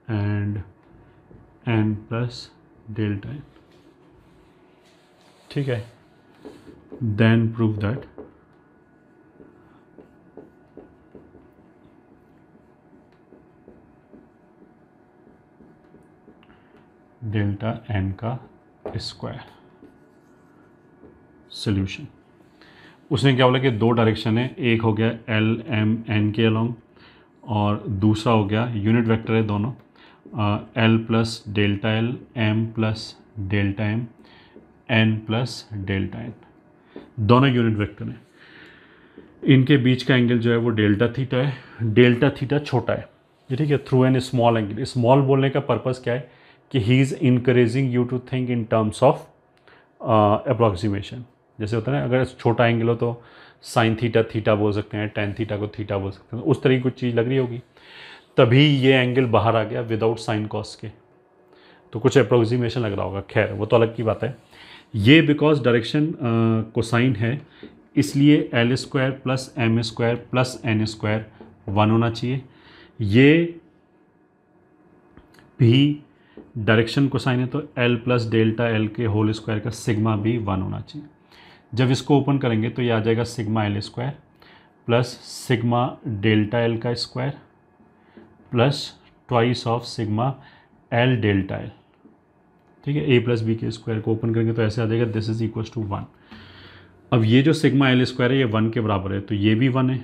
Speaker 1: and N plus delta N. ठीक है, then prove that delta N का square. Solution, उसने क्या बोला कि दो direction है, एक हो गया LMN के अलोंग और दूसरा हो गया यूनिट वेक्टर है दोनों, L plus delta L, M plus delta M, N plus delta N, दोनों यूनिट वेक्टर हैं। इनके बीच का एंगल जो है वो डेल्टा थीटा है। डेल्टा थीटा छोटा है, ये ठीक है, through an small angle. Small बोलने का पर्पज़ क्या है कि he is encouraging you to think in terms of approximation. जैसे होता है ना, अगर छोटा एंगल हो तो साइन थीटा थीटा बोल सकते हैं, टेन थीटा को थीटा बोल सकते हैं, उस तरह की कुछ चीज़ लग रही होगी, तभी ये एंगल बाहर आ गया विदाउट साइन कॉस के, तो कुछ अप्रॉक्सीमेशन लग रहा होगा। खैर वो तो अलग की बात है। ये बिकॉज डायरेक्शन कोसाइन है, इसलिए L square plus M square plus N square 1 होना चाहिए। ये भी डायरेक्शन कोसाइन है तो एल प्लस डेल्टा एल के होल स्क्वायर का सिग्मा भी 1 होना चाहिए। जब इसको ओपन करेंगे तो ये आ जाएगा sigma L square plus sigma delta L का square plus twice of sigma L delta L. ठीक है, ए प्लस बी के स्क्वायर को ओपन करेंगे तो ऐसे आ जाएगा, दिस इज इक्वल टू 1। अब ये जो सिग्मा एल स्क्वायर है ये 1 के बराबर है, तो ये भी 1 है,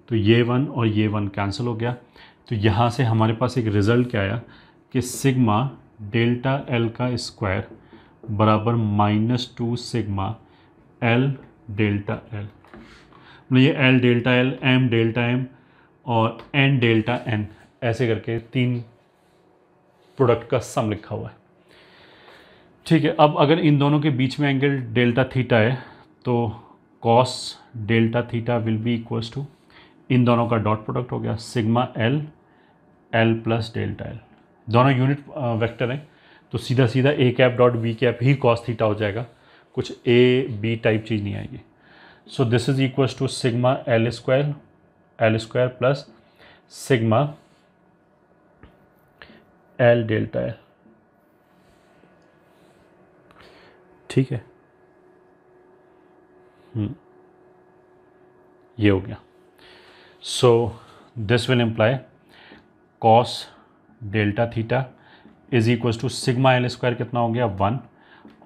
Speaker 1: तो ये 1 और ये 1 कैंसिल हो गया। तो यहाँ से हमारे पास एक रिज़ल्ट क्या आया कि सिग्मा डेल्टा एल का स्क्वायर बराबर -2 सिग्मा एल डेल्टा एल। मतलब ये L delta L, M delta M और एन डेल्टा एन, ऐसे करके 3 प्रोडक्ट का सम लिखा हुआ है। ठीक है, अब अगर इन दोनों के बीच में एंगल डेल्टा थीटा है तो cos delta theta will be equals to, इन दोनों का डॉट प्रोडक्ट हो गया sigma L, L plus delta L, दोनों यूनिट वेक्टर हैं तो सीधा सीधा A cap dot B cap ही कॉस थीटा हो जाएगा, कुछ ए बी टाइप चीज़ नहीं आएगी। So this is equals to sigma L square plus sigma L delta L. ठीक है, ये हो गया। So this will imply cos delta theta is equal to sigma L square कितना हो गया 1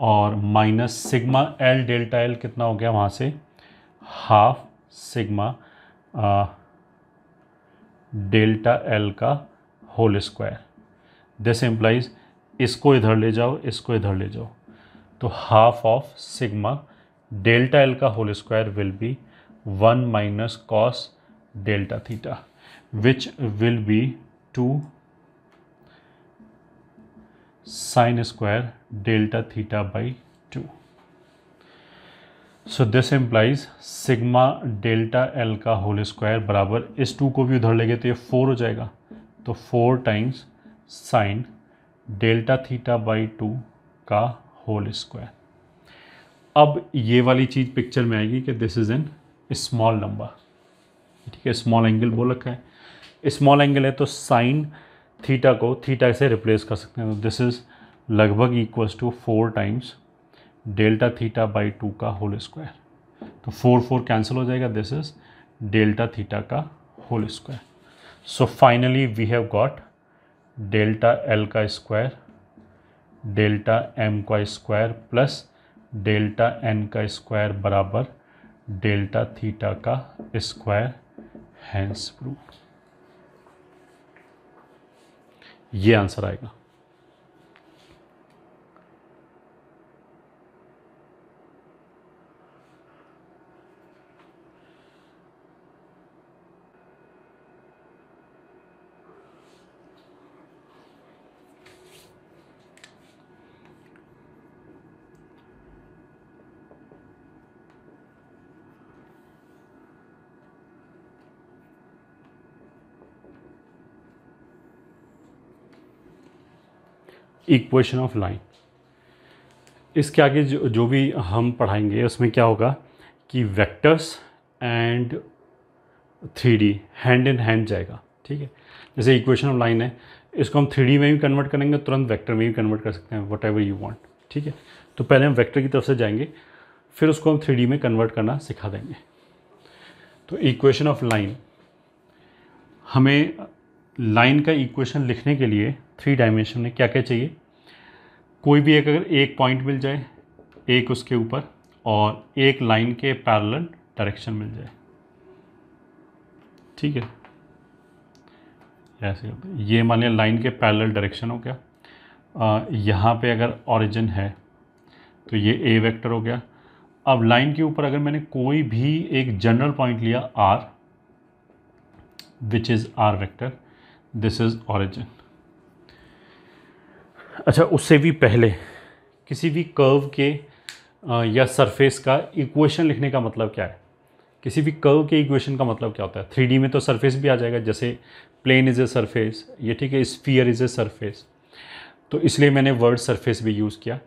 Speaker 1: और minus sigma L delta L कितना हो गया वहाँ से हाफ सिग्मा डेल्टा एल का होल स्क्वायर। दिस इम्प्लाइज इसको इधर ले जाओ, इसको इधर ले जाओ, तो half of sigma delta L का whole square will be 1 minus cos delta theta which will be 2 sine square delta theta by 2। So this implies sigma delta L का होल स्क्वायर बराबर, इस 2 को भी उधर लेंगे तो ये 4 हो जाएगा, तो 4 times sine delta theta by 2 का होल स्क्वायर। अब ये वाली चीज़ पिक्चर में आएगी कि this is an small number. ठीक है, स्मॉल एंगल बोल रखा है, स्मॉल एंगल है तो साइन थीटा को थीटा से रिप्लेस कर सकते हैं, तो दिस इज़ लगभग equals to 4 times delta theta by 2 का होल स्क्वायर, तो 4 कैंसिल हो जाएगा, दिस इज डेल्टा थीटा का whole square. So finally we have got delta L का स्क्वायर डेल्टा एम का स्क्वायर प्लस डेल्टा एन का square बराबर डेल्टा थीटा का स्क्वायर, हैंस प्रूव। ये आंसर आएगा। इक्वेशन ऑफ लाइन, इसके आगे जो भी हम पढ़ाएंगे उसमें क्या होगा कि vectors and 3D hand in hand जाएगा। ठीक है, जैसे इक्वेशन ऑफ लाइन है, इसको हम 3D में भी कन्वर्ट करेंगे, तुरंत वेक्टर में भी कन्वर्ट कर सकते हैं, वट एवर यू वांट। ठीक है, तो पहले हम वेक्टर की तरफ से जाएंगे, फिर उसको हम 3D में कन्वर्ट करना सिखा देंगे। तो इक्वेशन ऑफ लाइन, हमें लाइन का इक्वेशन लिखने के लिए 3 डायमेंशन में क्या क्या चाहिए, कोई भी एक, अगर एक पॉइंट मिल जाए एक उसके ऊपर और एक लाइन के पैरेलल डायरेक्शन मिल जाए। ठीक है, ऐसे ये मान लिया लाइन के पैरेलल डायरेक्शन हो गया। यहाँ पे अगर ओरिजिन है तो ये ए वेक्टर हो गया। अब लाइन के ऊपर अगर मैंने कोई भी एक जनरल पॉइंट लिया R, which is R vector, this is origin. अच्छा, उससे भी पहले किसी भी कर्व के या सरफेस का इक्वेशन लिखने का मतलब क्या है, किसी भी कर्व के इक्वेशन का मतलब क्या होता है। 3D में तो सरफेस भी आ जाएगा, जैसे प्लेन इज़ ए सरफेस, ये ठीक है, स्फीयर इज़ ए सरफेस, तो इसलिए मैंने वर्ड सरफेस भी यूज़ किया।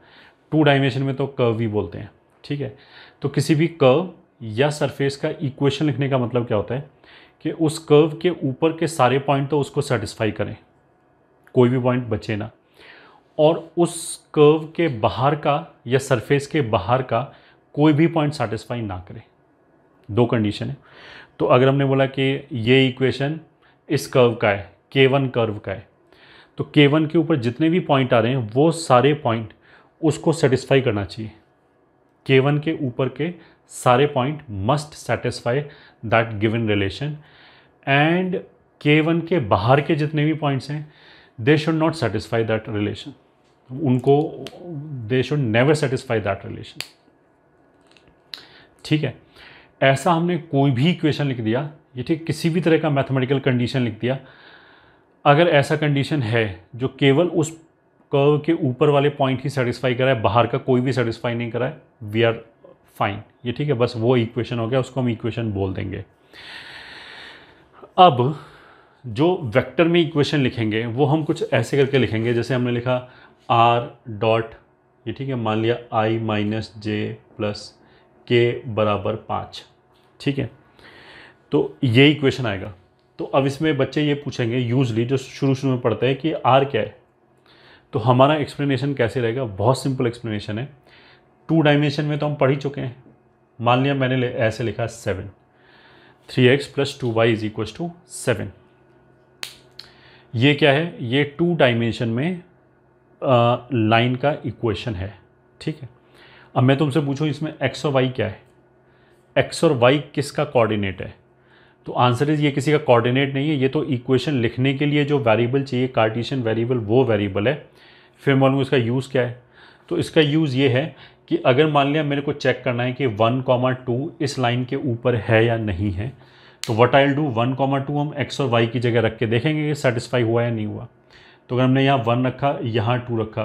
Speaker 1: 2 डायमेंशन में तो कर्व ही बोलते हैं। ठीक है, तो किसी भी कर्व या सरफेस का इक्वेशन लिखने का मतलब क्या होता है कि उस कर्व के ऊपर के सारे पॉइंट तो उसको सेटिस्फाई करें, कोई भी पॉइंट बचे ना, और उस कर्व के बाहर का या सरफेस के बाहर का कोई भी पॉइंट सेटिस्फाई ना करे। 2 कंडीशन है। तो अगर हमने बोला कि ये इक्वेशन इस कर्व का है, K1 कर्व का है, तो K1 के ऊपर जितने भी पॉइंट आ रहे हैं वो सारे पॉइंट उसको सेटिस्फाई करना चाहिए। K1 के ऊपर के सारे point must satisfy that given relation, and K1 के बाहर के जितने भी पॉइंट्स हैं they should not satisfy that relation, उनको they should never satisfy that relation. ठीक है, ऐसा हमने कोई भी इक्वेशन लिख दिया, ये ठीक, किसी भी तरह का मैथमेटिकल कंडीशन लिख दिया, अगर ऐसा कंडीशन है जो केवल उस कर्व के ऊपर वाले पॉइंट ही सेटिस्फाई करा है, बाहर का कोई भी सेटिस्फाई नहीं करा है, वी आर फाइन। ये ठीक है, बस वो इक्वेशन हो गया, उसको हम इक्वेशन बोल देंगे। अब जो वेक्टर में इक्वेशन लिखेंगे वो हम कुछ ऐसे करके लिखेंगे, जैसे हमने लिखा आर डॉट, ये ठीक है, मान लिया i माइनस जे प्लस के बराबर 5। ठीक है, तो ये इक्वेशन आएगा। तो अब इसमें बच्चे ये पूछेंगे यूजली, जो शुरू में पढ़ते हैं, कि आर क्या है। तो हमारा एक्सप्लेनेशन कैसे रहेगा, बहुत सिंपल एक्सप्लेनेशन है। 2 डायमेंशन में तो हम पढ़ ही चुके हैं। मान लिया मैंने ऐसे लिखा 7, 3x plus 2y is equal to 7। ये क्या है, ये 2 डायमेंशन में लाइन का इक्वेशन है। ठीक है, अब मैं तुमसे पूछूं इसमें x और y क्या है, x और y किसका कोऑर्डिनेट है, तो आंसर इज ये किसी का कोऑर्डिनेट नहीं है, ये तो इक्वेशन लिखने के लिए जो वेरिएबल चाहिए, कार्टेशियन वेरिएबल, वो वेरिएबल है। फिर मालूम इसका यूज़ क्या है, तो इसका यूज़ ये है कि अगर मान लिया मेरे को चेक करना है कि 1,2 इस लाइन के ऊपर है या नहीं है, तो व्हाट आई विल डू, 1,2 हम x और y की जगह रख के देखेंगे कि सेटिस्फाई हुआ या नहीं हुआ। तो अगर हमने यहाँ 1 रखा, यहाँ 2 रखा,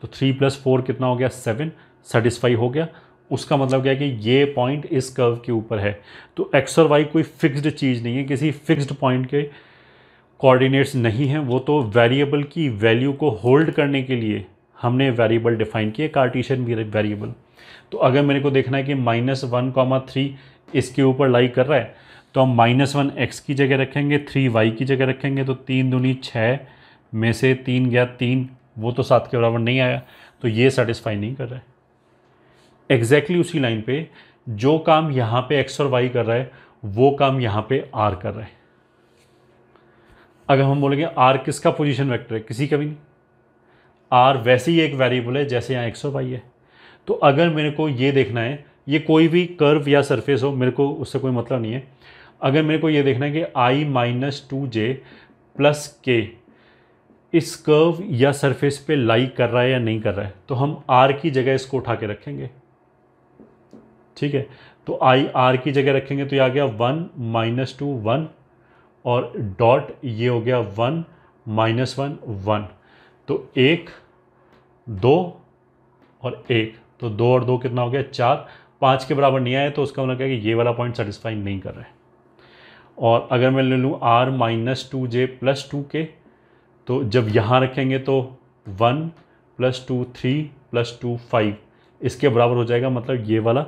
Speaker 1: तो 3 + 4 कितना हो गया, 7, सेटिस्फाई हो गया। उसका मतलब क्या है कि ये पॉइंट इस कर्व के ऊपर है। तो x और y कोई फिक्स्ड चीज़ नहीं है, किसी फिक्स्ड पॉइंट के कोऑर्डिनेट्स नहीं हैं, वो तो वेरिएबल की वैल्यू को होल्ड करने के लिए हमने वेरिएबल डिफाइन किए, कार्टेशियन वेरिएबल। तो अगर मेरे को देखना है कि -1,3 इसके ऊपर लाई कर रहा है, तो हम -1 x की जगह रखेंगे, 3 y की जगह रखेंगे, तो 3 दूनी 6 में से 3 गया 3, वो तो 7 के बराबर नहीं आया, तो ये सेटिस्फाई नहीं कर रहा है। एग्जैक्टली उसी लाइन पे जो काम यहाँ पे x और y कर रहा है, वो काम यहाँ पे r कर रहा है। अगर हम बोलेंगे आर किसका पोजीशन वेक्टर है, किसी का भी नहीं। आर वैसे ही एक वेरिएबल है जैसे यहाँ एक्स और वाई है। तो अगर मेरे को ये देखना है, ये कोई भी कर्व या सरफेस हो, मेरे को उससे कोई मतलब नहीं है। अगर मेरे को ये देखना है कि आई माइनस 2j प्लस के इस कर्व या सरफेस पे लाई कर रहा है या नहीं कर रहा है, तो हम आर की जगह इसको उठा के रखेंगे। ठीक है, तो आई आर की जगह रखेंगे तो ये आ गया 1 माइनस 2 1 और डॉट ये हो गया 1 माइनस 1 1। तो 1 2 और 1, तो 2 और 2 कितना हो गया 4। 5 के बराबर नहीं आया तो उसका मतलब क्या है कि ये वाला पॉइंट सेटिस्फाई नहीं कर रहा है। और अगर मैं ले लूँ are minus 2j plus 2k, तो जब यहाँ रखेंगे तो 1 प्लस 2 3 प्लस 2 5 इसके बराबर हो जाएगा। मतलब ये वाला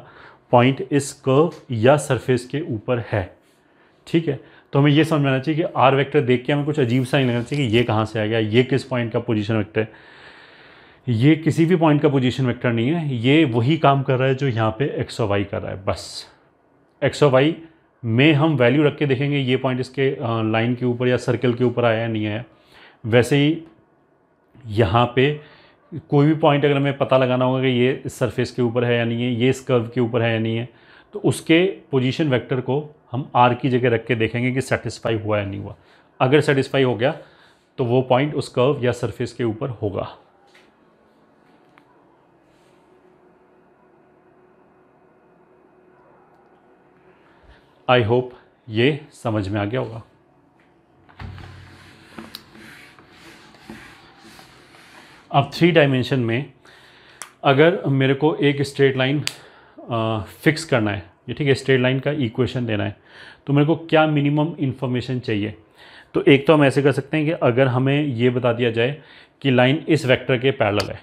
Speaker 1: पॉइंट इस कर्व या सरफेस के ऊपर है। ठीक है, तो हमें ये समझ में आना चाहिए कि आर वेक्टर देख के हमें कुछ अजीब सा नहीं लगना चाहिए कि ये कहाँ से आ गया, ये किस पॉइंट का पोजीशन वेक्टर है। ये किसी भी पॉइंट का पोजीशन वेक्टर नहीं है, ये वही काम कर रहा है जो यहाँ पे एक्स और वाई कर रहा है। बस एक्स और वाई में हम वैल्यू रख के देखेंगे ये पॉइंट इसके लाइन के ऊपर या सर्कल के ऊपर आया या नहीं आया। वैसे ही यहाँ पे कोई भी पॉइंट अगर हमें पता लगाना होगा कि ये इस सरफेस के ऊपर है या नहीं है, ये इस कर्व के ऊपर है या नहीं है, तो उसके पोजीशन वेक्टर को हम आर की जगह रख के देखेंगे कि सेटिस्फाई हुआ या नहीं हुआ। अगर सेटिस्फाई हो गया तो वो पॉइंट उस कर्व या सरफेस के ऊपर होगा। आई होप ये समझ में आ गया होगा। अब 3 डायमेंशन में अगर मेरे को एक स्ट्रेट लाइन फिक्स करना है, ये ठीक है, स्ट्रेट लाइन का इक्वेशन देना है, तो मेरे को क्या मिनिमम इन्फॉर्मेशन चाहिए। तो एक तो हम ऐसे कर सकते हैं कि अगर हमें ये बता दिया जाए कि लाइन इस वेक्टर के पैरेलल है,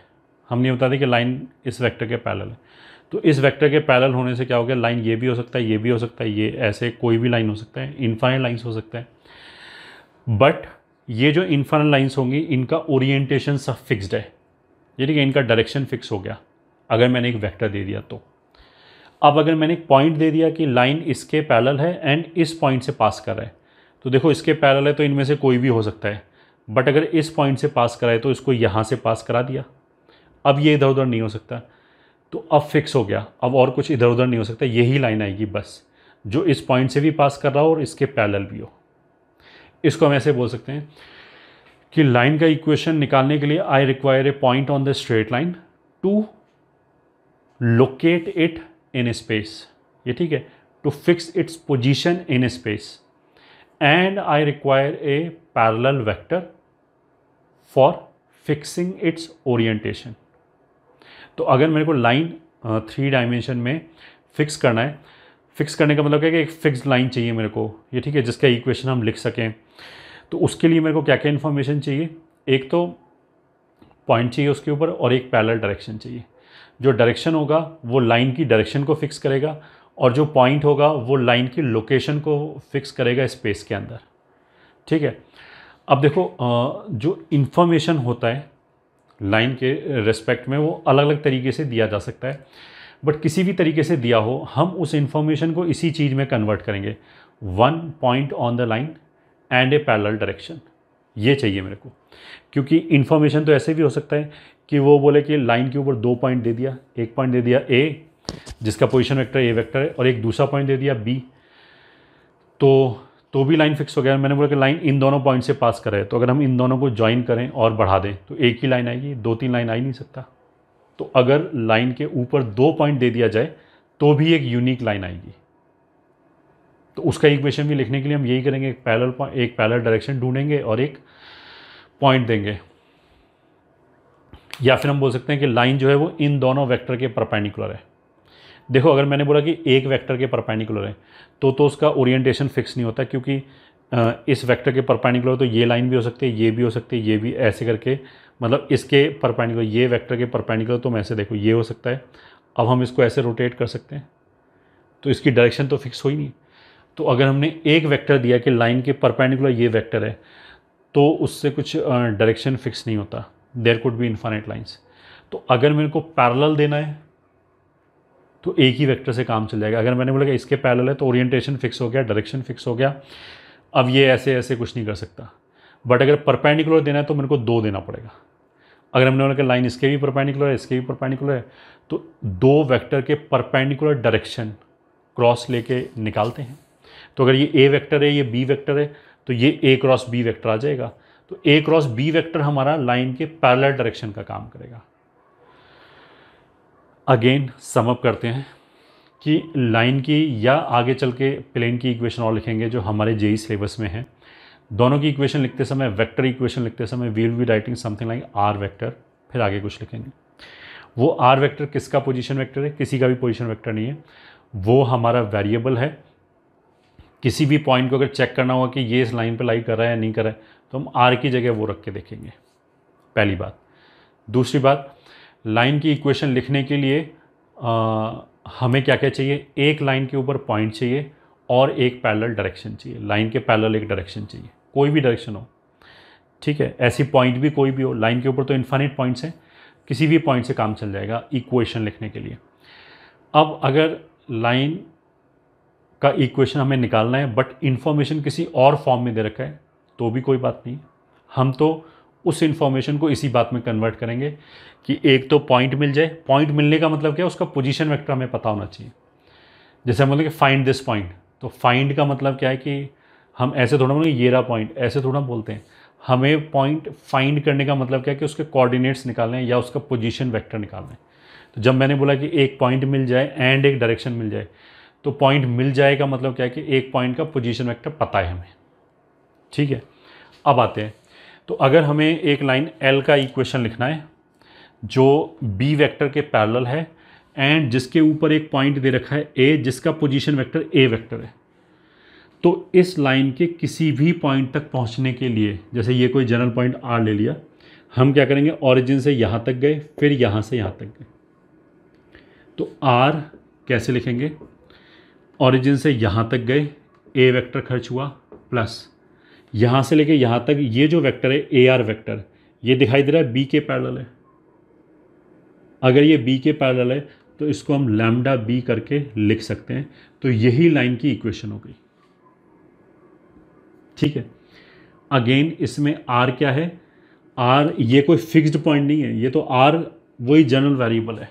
Speaker 1: हमने बता दिया कि लाइन इस वेक्टर के पैरेलल है, तो इस वेक्टर के पैरेलल होने से क्या हो गया, लाइन ये भी हो सकता है, ये भी हो सकता है, ये ऐसे कोई भी लाइन हो सकता है, इनफाइनाइट लाइन्स हो सकता है। बट ये जो इनफाइनाइट लाइन्स होंगी इनका ओरिएंटेशन सब फिक्स्ड है, ये ठीक है, इनका डायरेक्शन फिक्स हो गया अगर मैंने एक वेक्टर दे दिया तो। अब अगर मैंने एक पॉइंट दे दिया कि लाइन इसके पैरेलल है एंड इस पॉइंट से पास कर रहा है, तो देखो इसके पैरेलल है तो इनमें से कोई भी हो सकता है, बट अगर इस पॉइंट से पास कराए तो इसको यहाँ से पास करा दिया, अब ये इधर उधर नहीं हो सकता, तो अब फिक्स हो गया, अब और कुछ इधर उधर नहीं हो सकता, यही लाइन आएगी बस जो इस पॉइंट से भी पास कर रहा हो और इसके पैरेलल भी हो। इसको हम ऐसे बोल सकते हैं कि लाइन का इक्वेशन निकालने के लिए I require a point on the straight line to locate it in space, ये ठीक है, to fix its position in space, and I require a parallel vector for fixing its orientation. तो अगर मेरे को लाइन 3 डायमेंशन में fix करना है, फिक्स करने का मतलब क्या है कि एक फिक्स्ड लाइन चाहिए मेरे को, ये ठीक है, जिसका इक्वेशन हम लिख सकें। तो उसके लिए मेरे को क्या क्या इन्फॉर्मेशन चाहिए, एक तो पॉइंट चाहिए उसके ऊपर और एक पैरेलल डायरेक्शन चाहिए। जो डायरेक्शन होगा वो लाइन की डायरेक्शन को फिक्स करेगा और जो पॉइंट होगा वो लाइन की लोकेशन को फिक्स करेगा स्पेस के अंदर। ठीक है, अब देखो जो इन्फॉर्मेशन होता है लाइन के रेस्पेक्ट में वो अलग अलग तरीके से दिया जा सकता है, बट किसी भी तरीके से दिया हो हम उस इन्फॉर्मेशन को इसी चीज़ में कन्वर्ट करेंगे, 1 point on the line and A parallel direction, ये चाहिए मेरे को। क्योंकि इन्फॉर्मेशन तो ऐसे भी हो सकता है कि वो बोले कि लाइन के ऊपर 2 पॉइंट दे दिया, एक पॉइंट दे दिया ए जिसका पोजीशन वेक्टर ए वेक्टर है और एक दूसरा पॉइंट दे दिया बी, तो भी लाइन फिक्स हो गया। मैंने बोला कि लाइन इन दोनों पॉइंट से पास करे, तो अगर हम इन दोनों को ज्वाइन करें और बढ़ा दें तो एक ही लाइन आएगी, 2-3 लाइन आ ही नहीं सकता। तो अगर लाइन के ऊपर 2 पॉइंट दे दिया जाए तो भी एक यूनिक लाइन आएगी। तो उसका इक्वेशन भी लिखने के लिए हम यही करेंगे, एक पैरेलल डायरेक्शन ढूंढेंगे और एक पॉइंट देंगे। या फिर हम बोल सकते हैं कि लाइन जो है वो इन दोनों वेक्टर के परपेंडिकुलर है। देखो अगर मैंने बोला कि एक वेक्टर के परपेंडिकुलर है तो उसका ओरिएंटेशन फिक्स नहीं होता, क्योंकि इस वेक्टर के परपेंडिकुलर तो ये लाइन भी हो सकती है, ये भी हो सकती है, ये भी, ऐसे करके, मतलब इसके परपेंडिकुलर, ये वेक्टर के परपेंडिकुलर, तो ऐसे देखो ये हो सकता है। अब हम इसको ऐसे रोटेट कर सकते हैं, तो इसकी डायरेक्शन तो फिक्स हो ही नहीं। तो अगर हमने एक वेक्टर दिया कि लाइन के परपेंडिकुलर ये वेक्टर है, तो उससे कुछ डायरेक्शन फिक्स नहीं होता, there could be infinite lines. तो अगर मेरे को पैरेलल देना है तो एक ही वेक्टर से काम चल जाएगा। अगर मैंने बोला कि इसके पैरेलल है तो ओरिएंटेशन फिक्स हो गया, डायरेक्शन फिक्स हो गया, अब ये ऐसे ऐसे कुछ नहीं कर सकता। बट अगर परपेंडिकुलर देना है तो मेरे को 2 देना पड़ेगा। अगर हमने बोला कि लाइन इसके भी परपेंडिकुलर है, इसके भी परपेंडिकुलर है, तो 2 वेक्टर के परपेंडिकुलर डायरेक्शन क्रॉस लेके निकालते हैं। तो अगर ये ए वेक्टर है, ये बी वेक्टर है, तो ये ए क्रॉस बी वेक्टर आ जाएगा। तो ए क्रॉस बी वेक्टर हमारा लाइन के पैरेलल डायरेक्शन का काम करेगा। अगेन सम अप करते हैं कि लाइन की या आगे चल के प्लेन की इक्वेशन और लिखेंगे जो हमारे जेई सिलेबस में है। दोनों की इक्वेशन लिखते समय, वेक्टर इक्वेशन लिखते समय we will be writing something like R vector, फिर आगे कुछ लिखेंगे। वो आर वेक्टर किसका पोजीशन वेक्टर है? किसी का भी पोजीशन वेक्टर नहीं है, वो हमारा वेरिएबल है। किसी भी पॉइंट को अगर चेक करना होगा कि ये इस लाइन पे लाई कर रहा है या नहीं कर रहा है, तो हम आर की जगह वो रख के देखेंगे, पहली बात। दूसरी बात, लाइन की इक्वेशन लिखने के लिए हमें क्या क्या चाहिए? एक लाइन के ऊपर पॉइंट चाहिए और एक पैरेलल डायरेक्शन चाहिए। लाइन के पैरेलल एक डायरेक्शन चाहिए, कोई भी डायरेक्शन हो, ठीक है। ऐसी पॉइंट भी कोई भी हो, लाइन के ऊपर तो इन्फिनिट पॉइंट्स हैं, किसी भी पॉइंट से काम चल जाएगा इक्वेशन लिखने के लिए। अब अगर लाइन का इक्वेशन हमें निकालना है बट इन्फॉर्मेशन किसी और फॉर्म में दे रखा है, तो भी कोई बात नहीं, हम तो उस इन्फॉर्मेशन को इसी बात में कन्वर्ट करेंगे कि एक तो पॉइंट मिल जाए। पॉइंट मिलने का मतलब क्या है? उसका पोजीशन वेक्टर हमें पता होना चाहिए। जैसे हम बोलते हैं कि फाइंड दिस पॉइंट, तो फाइंड का मतलब क्या है कि हम ऐसे थोड़ा बोलेंगे ये रहा पॉइंट, ऐसे थोड़ा बोलते हैं। हमें पॉइंट फाइंड करने का मतलब क्या है कि उसके कोऑर्डिनेट्स निकालने हैं या उसका पोजीशन वेक्टर निकालना है। तो जब मैंने बोला कि एक पॉइंट मिल जाए एंड एक डायरेक्शन मिल जाए, तो पॉइंट मिल जाए का मतलब क्या है कि एक पॉइंट का पोजीशन वेक्टर पता है हमें, ठीक है। अब आते हैं, तो अगर हमें एक लाइन एल का इक्वेशन लिखना है जो बी वेक्टर के पैरेलल है एंड जिसके ऊपर एक पॉइंट दे रखा है ए, जिसका पोजीशन वेक्टर ए वेक्टर है, तो इस लाइन के किसी भी पॉइंट तक पहुंचने के लिए, जैसे ये कोई जनरल पॉइंट आर ले लिया, हम क्या करेंगे? ओरिजिन से यहाँ तक गए, फिर यहाँ से यहाँ तक गए। तो आर कैसे लिखेंगे? ओरिजिन से यहाँ तक गए, ए वेक्टर खर्च हुआ, प्लस यहाँ से लेके यहाँ तक ये जो वेक्टर है ए आर वेक्टर, ये दिखाई दे रहा है बी के पैरेलल है। अगर ये बी के पैरेलल है तो इसको हम लैम्डा बी करके लिख सकते हैं। तो यही लाइन की इक्वेशन हो गई, ठीक है। अगेन इसमें आर क्या है? आर ये कोई फिक्स्ड पॉइंट नहीं है, ये तो आर वही जनरल वेरिएबल है।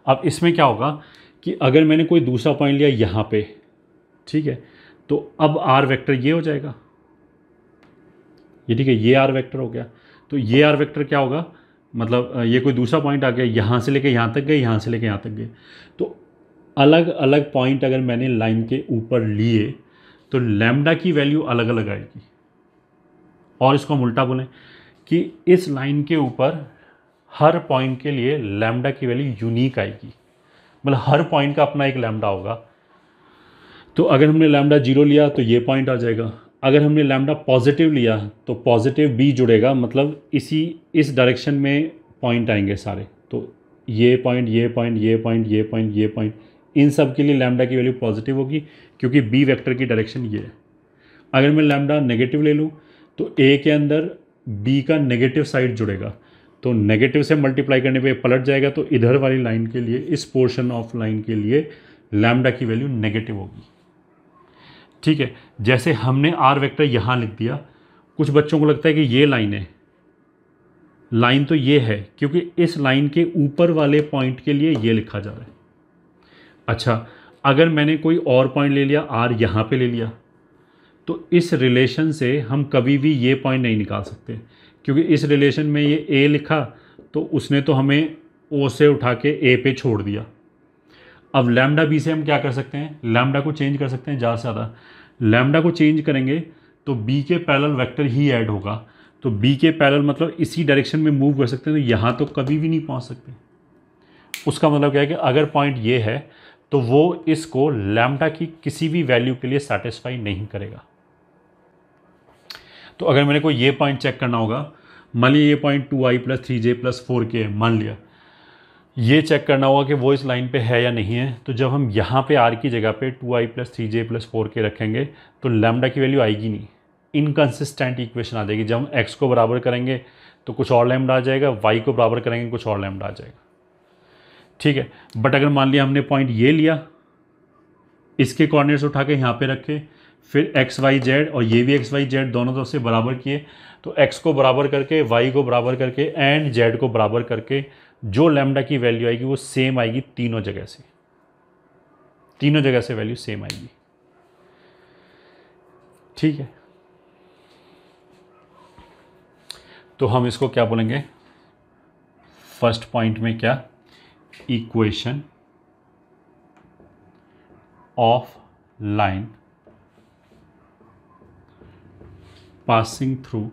Speaker 1: अब इसमें क्या होगा कि अगर मैंने कोई दूसरा पॉइंट लिया यहाँ पे, ठीक है, तो अब आर वेक्टर ये हो जाएगा, ये ठीक है, ये आर वेक्टर हो गया। तो ये आर वेक्टर क्या होगा? मतलब ये कोई दूसरा पॉइंट आ गया, यहाँ से लेके यहाँ तक गए, यहाँ से लेके यहाँ तक गए। तो अलग अलग पॉइंट अगर मैंने लाइन के ऊपर लिए तो लैम्डा की वैल्यू अलग अलग आएगी। और इसको हम उल्टा बोलें कि इस लाइन के ऊपर हर पॉइंट के लिए लैम्डा की वैल्यू यूनिक आएगी, मतलब हर पॉइंट का अपना एक लैम्डा होगा। तो अगर हमने लैम्डा 0 लिया तो ये पॉइंट आ जाएगा, अगर हमने लैम्डा पॉजिटिव लिया तो पॉजिटिव बी जुड़ेगा, मतलब इस डायरेक्शन में पॉइंट आएंगे सारे। तो ये पॉइंट, ये पॉइंट, ये पॉइंट, ये पॉइंट, ये पॉइंट, इन सब के लिए लैम्डा की वैल्यू पॉजिटिव होगी क्योंकि बी वेक्टर की डायरेक्शन ये है। अगर मैं लैम्डा नेगेटिव ले लूँ तो ए के अंदर बी का नेगेटिव साइड जुड़ेगा, तो नेगेटिव से मल्टीप्लाई करने पे पलट जाएगा। तो इधर वाली लाइन के लिए, इस पोर्शन ऑफ लाइन के लिए लैम्डा की वैल्यू नेगेटिव होगी, ठीक है। जैसे हमने आर वेक्टर यहाँ लिख दिया, कुछ बच्चों को लगता है कि ये लाइन है, लाइन तो ये है क्योंकि इस लाइन के ऊपर वाले पॉइंट के लिए ये लिखा जा रहा है। अच्छा, अगर मैंने कोई और पॉइंट ले लिया, आर यहाँ पे ले लिया, तो इस रिलेशन से हम कभी भी ये पॉइंट नहीं निकाल सकते क्योंकि इस रिलेशन में ये ए लिखा तो उसने तो हमें ओ से उठा के ए पे छोड़ दिया। अब लैम्डा बी से हम क्या कर सकते हैं? लैम्डा को चेंज कर सकते हैं ज़्यादा से ज़्यादा। लैम्डा को चेंज करेंगे तो बी के पैरेलल वेक्टर ही ऐड होगा, तो बी के पैरेलल मतलब इसी डायरेक्शन में मूव कर सकते हैं, तो यहाँ तो कभी भी नहीं पहुँच सकते। उसका मतलब क्या है कि अगर पॉइंट ये है तो वो इसको लैम्डा की किसी भी वैल्यू के लिए सेटिस्फाई नहीं करेगा। तो अगर मेरे को ये पॉइंट चेक करना होगा, मान लिया ये पॉइंट 2i + 3j + 4k मान लिया, ये चेक करना होगा कि वो इस लाइन पे है या नहीं है। तो जब हम यहाँ पे r की जगह पे 2i + 3j + 4k रखेंगे तो लैम्डा की वैल्यू आएगी नहीं, इनकन्सिस्टेंट इक्वेशन आ जाएगी। जब हम x को बराबर करेंगे तो कुछ और लैम्डा आ जाएगा, y को बराबर करेंगे कुछ और लैम्डा आ जाएगा, ठीक है। बट अगर मान लिया हमने पॉइंट ये लिया, इसके कोऑर्डिनेट्स उठा के यहाँ पे रखे, फिर एक्स वाई जेड और ये भी एक्स वाई जेड दोनों तरफ से बराबर किए, तो एक्स को बराबर करके, वाई को बराबर करके एंड जेड को बराबर करके जो लैम्डा की वैल्यू आएगी वो सेम आएगी तीनों जगह से, तीनों जगह से वैल्यू सेम आएगी। ठीक है, तो हम इसको क्या बोलेंगे, फर्स्ट पॉइंट में क्या, equation of line passing through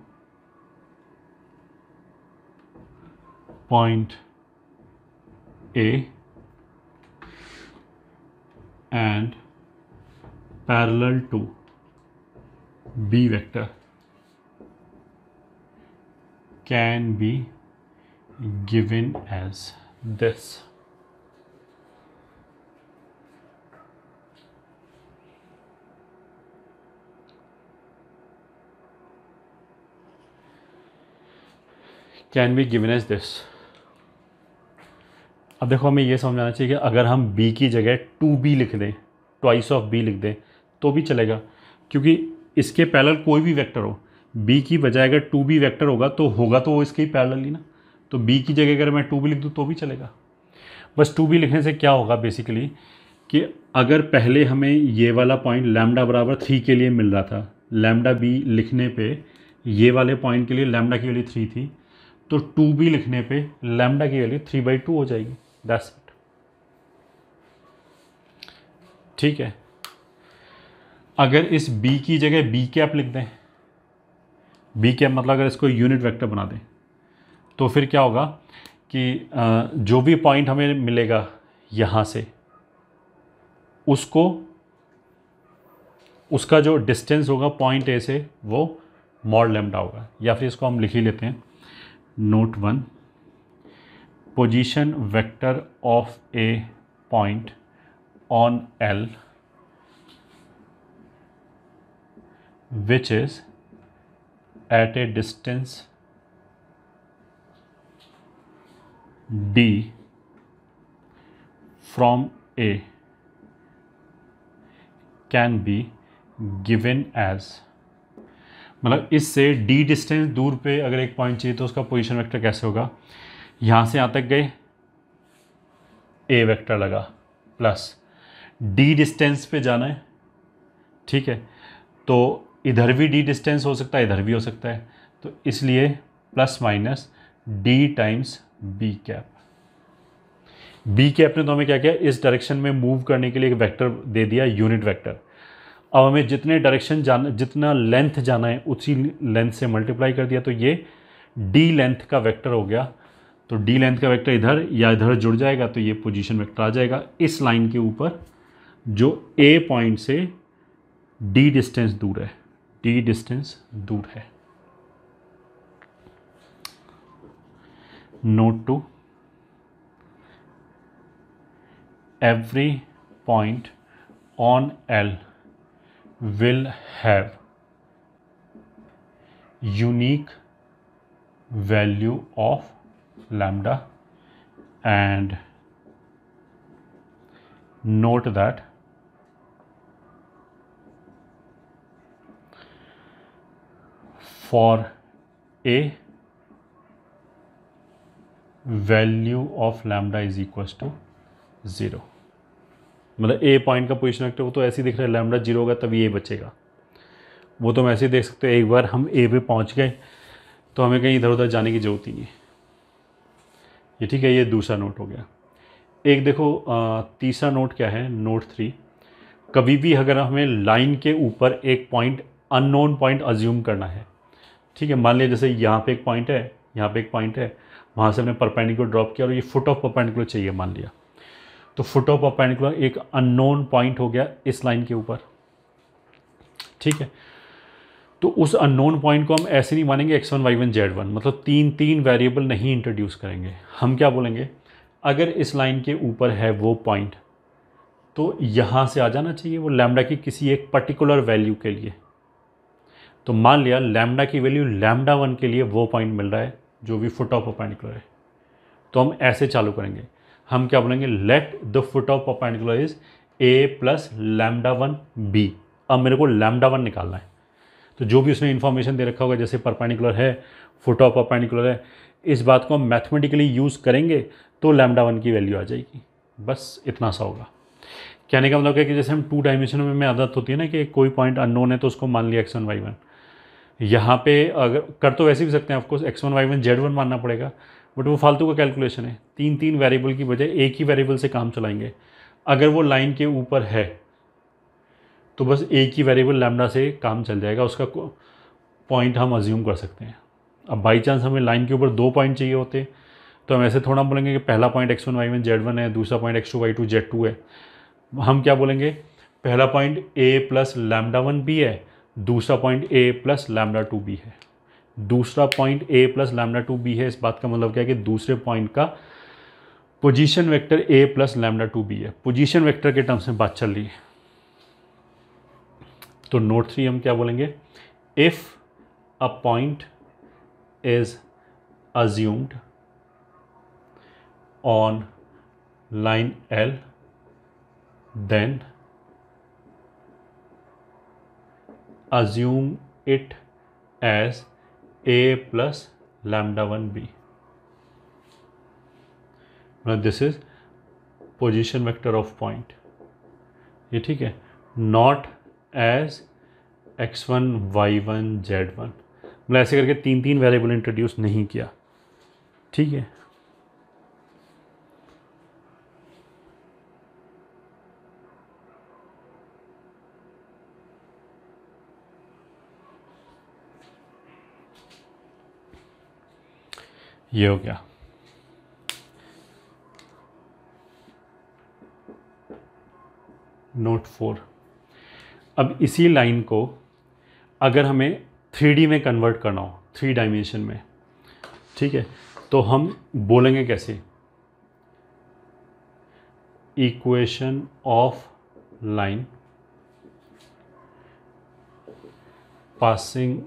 Speaker 1: point A and parallel to B vector can be given as this. Can be given as this. अब देखो हमें ये समझाना चाहिए कि अगर हम b की जगह 2b लिख दें, ट्वाइस ऑफ b लिख दें तो भी चलेगा, क्योंकि इसके पैरेलल कोई भी वेक्टर हो, b की बजाय अगर 2b वेक्टर होगा तो वो इसके ही पैरेलल ही ना, तो b की जगह अगर मैं 2b लिख दूँ तो भी चलेगा। बस 2b लिखने से क्या होगा बेसिकली कि अगर पहले हमें ये वाला पॉइंट लैम्डा बराबर 3 के लिए मिल रहा था, लैम्डा b लिखने पे ये वाले पॉइंट के लिए लैम्डा की वैल्यू 3 थी, तो 2b लिखने पे लैम्डा की वैल्यू 3/2 हो जाएगी, दैट्स इट। ठीक है, अगर इस b की जगह b कैप लिख दें, b कैप मतलब अगर इसको यूनिट वेक्टर बना दें, तो फिर क्या होगा कि जो भी पॉइंट हमें मिलेगा यहाँ से, उसका जो डिस्टेंस होगा पॉइंट ए से वो मॉड लैम्डा होगा, या फिर इसको हम लिख ही लेते हैं, note 1, position vector of a point on L which is at a distance d from A can be given as, मतलब इससे d डिस्टेंस दूर पे अगर एक पॉइंट चाहिए तो उसका पोजीशन वेक्टर कैसे होगा, यहाँ से यहाँ तक गए a वेक्टर लगा प्लस d डिस्टेंस पे जाना है। ठीक है, तो इधर भी d डिस्टेंस हो सकता है, इधर भी हो सकता है, तो इसलिए plus minus d times b cap. b cap ने तो हमें क्या किया, इस डायरेक्शन में मूव करने के लिए एक वेक्टर दे दिया, यूनिट वेक्टर। अब हमें जितने डायरेक्शन जाना, जितना लेंथ जाना है उसी लेंथ से मल्टीप्लाई कर दिया, तो ये d लेंथ का वेक्टर हो गया। तो d लेंथ का वेक्टर इधर या इधर जुड़ जाएगा, तो ये पोजीशन वेक्टर आ जाएगा इस लाइन के ऊपर जो a पॉइंट से d डिस्टेंस दूर है, d डिस्टेंस दूर है। Note 2, every point on L will have unique value of lambda, and note that for a value of lambda is equals to 0, मतलब ए पॉइंट का पोजीशन वेक्टर वो तो ऐसे ही दिख रहा है, लैम्डा 0 होगा तभी ए बचेगा, वो तो हम ऐसे ही देख सकते हैं। एक बार हम ए पे पहुंच गए तो हमें कहीं इधर उधर जाने की ज़रूरत ही नहीं है। ये ठीक है, ये दूसरा नोट हो गया। एक देखो तीसरा नोट क्या है, नोट 3, कभी भी अगर हमें लाइन के ऊपर एक पॉइंट अननोन पॉइंट अज्यूम करना है, ठीक है, मान लिया जैसे यहाँ पे एक पॉइंट है, यहाँ पे एक पॉइंट है, वहाँ से हमने परपेंडिकुलर ड्रॉप किया और ये फुट ऑफ परपेंडिकुलर चाहिए मान लिया, तो फुट ऑफ परपेंडिकुलर एक अननोन पॉइंट हो गया इस लाइन के ऊपर। ठीक है, तो उस अननोन पॉइंट को हम ऐसे नहीं मानेंगे x1 y1 z1, मतलब तीन वेरिएबल नहीं इंट्रोड्यूस करेंगे। हम क्या बोलेंगे, अगर इस लाइन के ऊपर है वो पॉइंट तो यहाँ से आ जाना चाहिए वो लैम्डा की किसी एक पर्टिकुलर वैल्यू के लिए। तो मान लिया लैम्डा की वैल्यू लैम्डा 1 के लिए वो पॉइंट मिल रहा है जो भी फुट ऑफ परपेंडिकुलर है, तो हम ऐसे चालू करेंगे। हम क्या बोलेंगे, let the foot of perpendicular is a plus lambda 1 b। अब मेरे को लैम्डा 1 निकालना है। तो जो भी उसने इन्फॉर्मेशन दे रखा होगा, जैसे परपेंडिकुलर है, फुट ऑफ परपेंडिकुलर है, इस बात को हम मैथमेटिकली यूज़ करेंगे तो लैम्डा 1 की वैल्यू आ जाएगी। बस इतना सा होगा। कहने का मतलब क्या कि जैसे हम 2 डायमेंशन में आदत होती है ना कि कोई पॉइंट अननोन है तो उसको मान लिया x1 y1। यहाँ पे अगर कर तो वैसे भी सकते हैं, ऑफकोर्स x1 y1 z1 मानना पड़ेगा, बट वो फालतू का कैलकुलेशन है। 3 वेरिएबल की बजाय एक ही वेरिएबल से काम चलाएंगे। अगर वो लाइन के ऊपर है तो बस एक ही वेरिएबल लैम्डा से काम चल जाएगा, उसका पॉइंट हम अज्यूम कर सकते हैं। अब बाई चांस हमें लाइन के ऊपर 2 पॉइंट चाहिए होते तो हम ऐसे थोड़ा बोलेंगे कि पहला पॉइंट x1 y1 z1 है, दूसरा पॉइंट x2 y2 z2 है। हम क्या बोलेंगे, पहला पॉइंट a प्लस लैम्डा 1 भी है, दूसरा पॉइंट a प्लस लैम्डा 2 भी है। दूसरा पॉइंट a प्लस लैम्डा 2 भी है, इस बात का मतलब क्या है कि दूसरे पॉइंट का position vector a plus lambda 2 भी है। पोजीशन वेक्टर के टर्म्स में बात चल रही है। तो नोट 3 हम क्या बोलेंगे, if a point is assumed on line L, then assume it as a plus lambda 1b. Now this is position vector of point, ये ठीक है, not as x1 y1 z1। मतलब ऐसे करके 3 वेरिएबल इंट्रोड्यूस नहीं किया, ठीक है। ये हो गया। नोट 4, अब इसी लाइन को अगर हमें 3D में कन्वर्ट करना हो, 3 डायमेंशन में, ठीक है, तो हम बोलेंगे कैसे, equation of line passing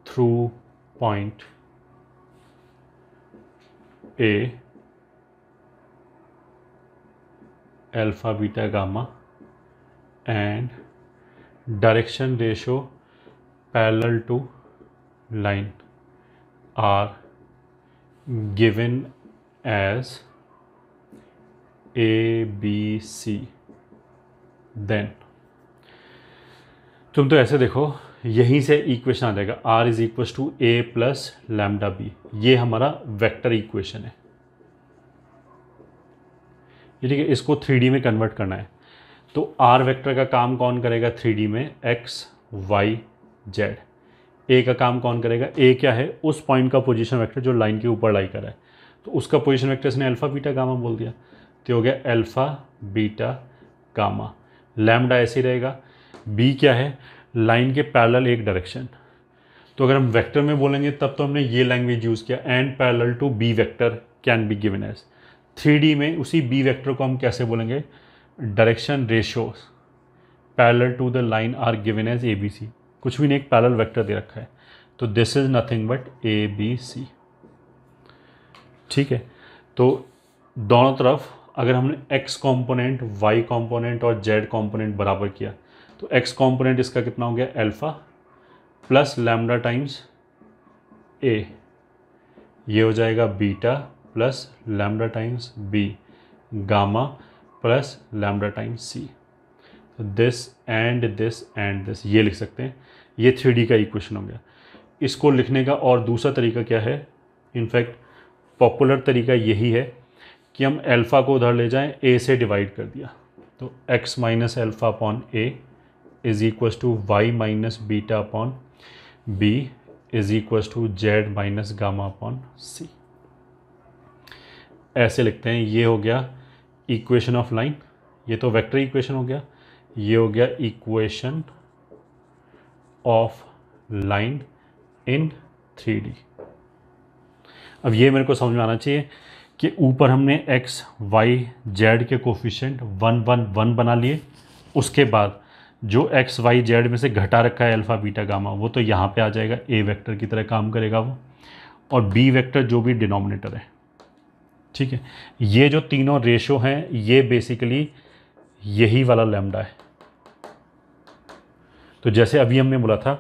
Speaker 1: through point A alpha beta gamma and direction ratio parallel to line are given as A, B, C, then तुम तो ऐसे देखो, यहीं से इक्वेशन आ जाएगा R is equal to A plus lambda B. ये हमारा वेक्टर इक्वेशन है, ये ठीक है। इसको 3D में कन्वर्ट करना है तो R वेक्टर का काम कौन करेगा 3D में, x, y, z। ए का काम कौन करेगा, ए क्या है, उस पॉइंट का पोजीशन वेक्टर जो लाइन के ऊपर लाई कर रहा है, तो उसका पोजीशन वेक्टर इसने अल्फा बीटा गामा बोल दिया, तो हो गया अल्फा बीटा गामा। लैम्डा ऐसे ही रहेगा। बी क्या है, लाइन के पैरेलल एक डायरेक्शन। तो अगर हम वेक्टर में बोलेंगे तब तो हमने ये लैंग्वेज यूज़ किया, and parallel to B vector can be given as. 3D में उसी बी वेक्टर को हम कैसे बोलेंगे, direction ratios parallel to the line are given as A B C. कुछ भी नहीं, एक पैरेलल वेक्टर दे रखा है, तो this is nothing but A B C, ठीक है। तो दोनों तरफ अगर हमने x कंपोनेंट, y कंपोनेंट और z कंपोनेंट बराबर किया तो x कंपोनेंट इसका कितना हो गया, alpha plus lambda times a, ये हो जाएगा beta plus lambda times b, gamma plus lambda times c। तो this and this and this ये लिख सकते हैं। ये 3D का इक्वेशन हो गया। इसको लिखने का और दूसरा तरीका क्या है, इनफैक्ट पॉपुलर तरीका यही है कि हम अल्फ़ा को उधर ले जाएं, a से डिवाइड कर दिया, तो x minus alpha upon a is equals to y minus beta upon b is equals to z minus gamma upon c। ऐसे लिखते हैं। ये हो गया इक्वेशन ऑफ लाइन, ये तो वेक्टर इक्वेशन हो गया, ये हो गया equation of line in 3D। अब ये मेरे को समझ में आना चाहिए कि ऊपर हमने x, y, z के कोफिशिएंट 1, 1, 1 बना लिए, उसके बाद जो x, y, z में से घटा रखा है अल्फ़ा बीटा गामा, वो तो यहाँ पे आ जाएगा, a वेक्टर की तरह काम करेगा वो, और b वेक्टर जो भी डिनोमिनेटर है, ठीक है। ये जो तीनों रेशो हैं ये बेसिकली यही वाला लैम्डा है, तो जैसे अभी हमने बोला था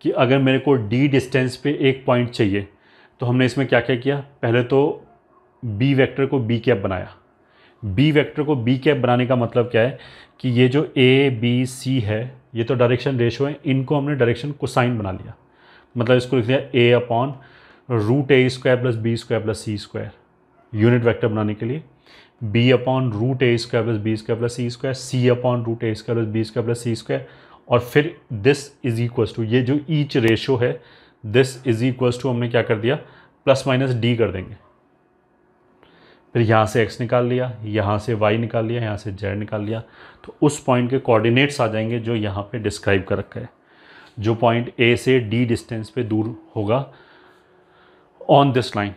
Speaker 1: कि अगर मेरे को डी डिस्टेंस पे एक पॉइंट चाहिए तो हमने इसमें क्या क्या किया, पहले तो बी वेक्टर को बी कैप बनाया। बी वेक्टर को बी कैप बनाने का मतलब क्या है कि ये जो ए बी सी है ये तो डायरेक्शन रेशो है, इनको हमने डायरेक्शन कोसाइन बना लिया। मतलब इसको लिख लिया A upon root A square plus B square plus C square unit vector बनाने के लिए, B upon root A square plus B square plus C square, C upon root A square plus B square plus C square, और फिर this is equals to ये जो each ratio है this is equals to हमने क्या कर दिया plus minus D कर देंगे। फिर यहाँ से x निकाल लिया, यहाँ से y निकाल लिया, यहाँ से z निकाल लिया, तो उस पॉइंट के कोऑर्डिनेट्स आ जाएंगे जो यहाँ पे डिस्क्राइब कर रखा है, जो पॉइंट A से D डिस्टेंस पे दूर होगा ऑन दिस लाइन।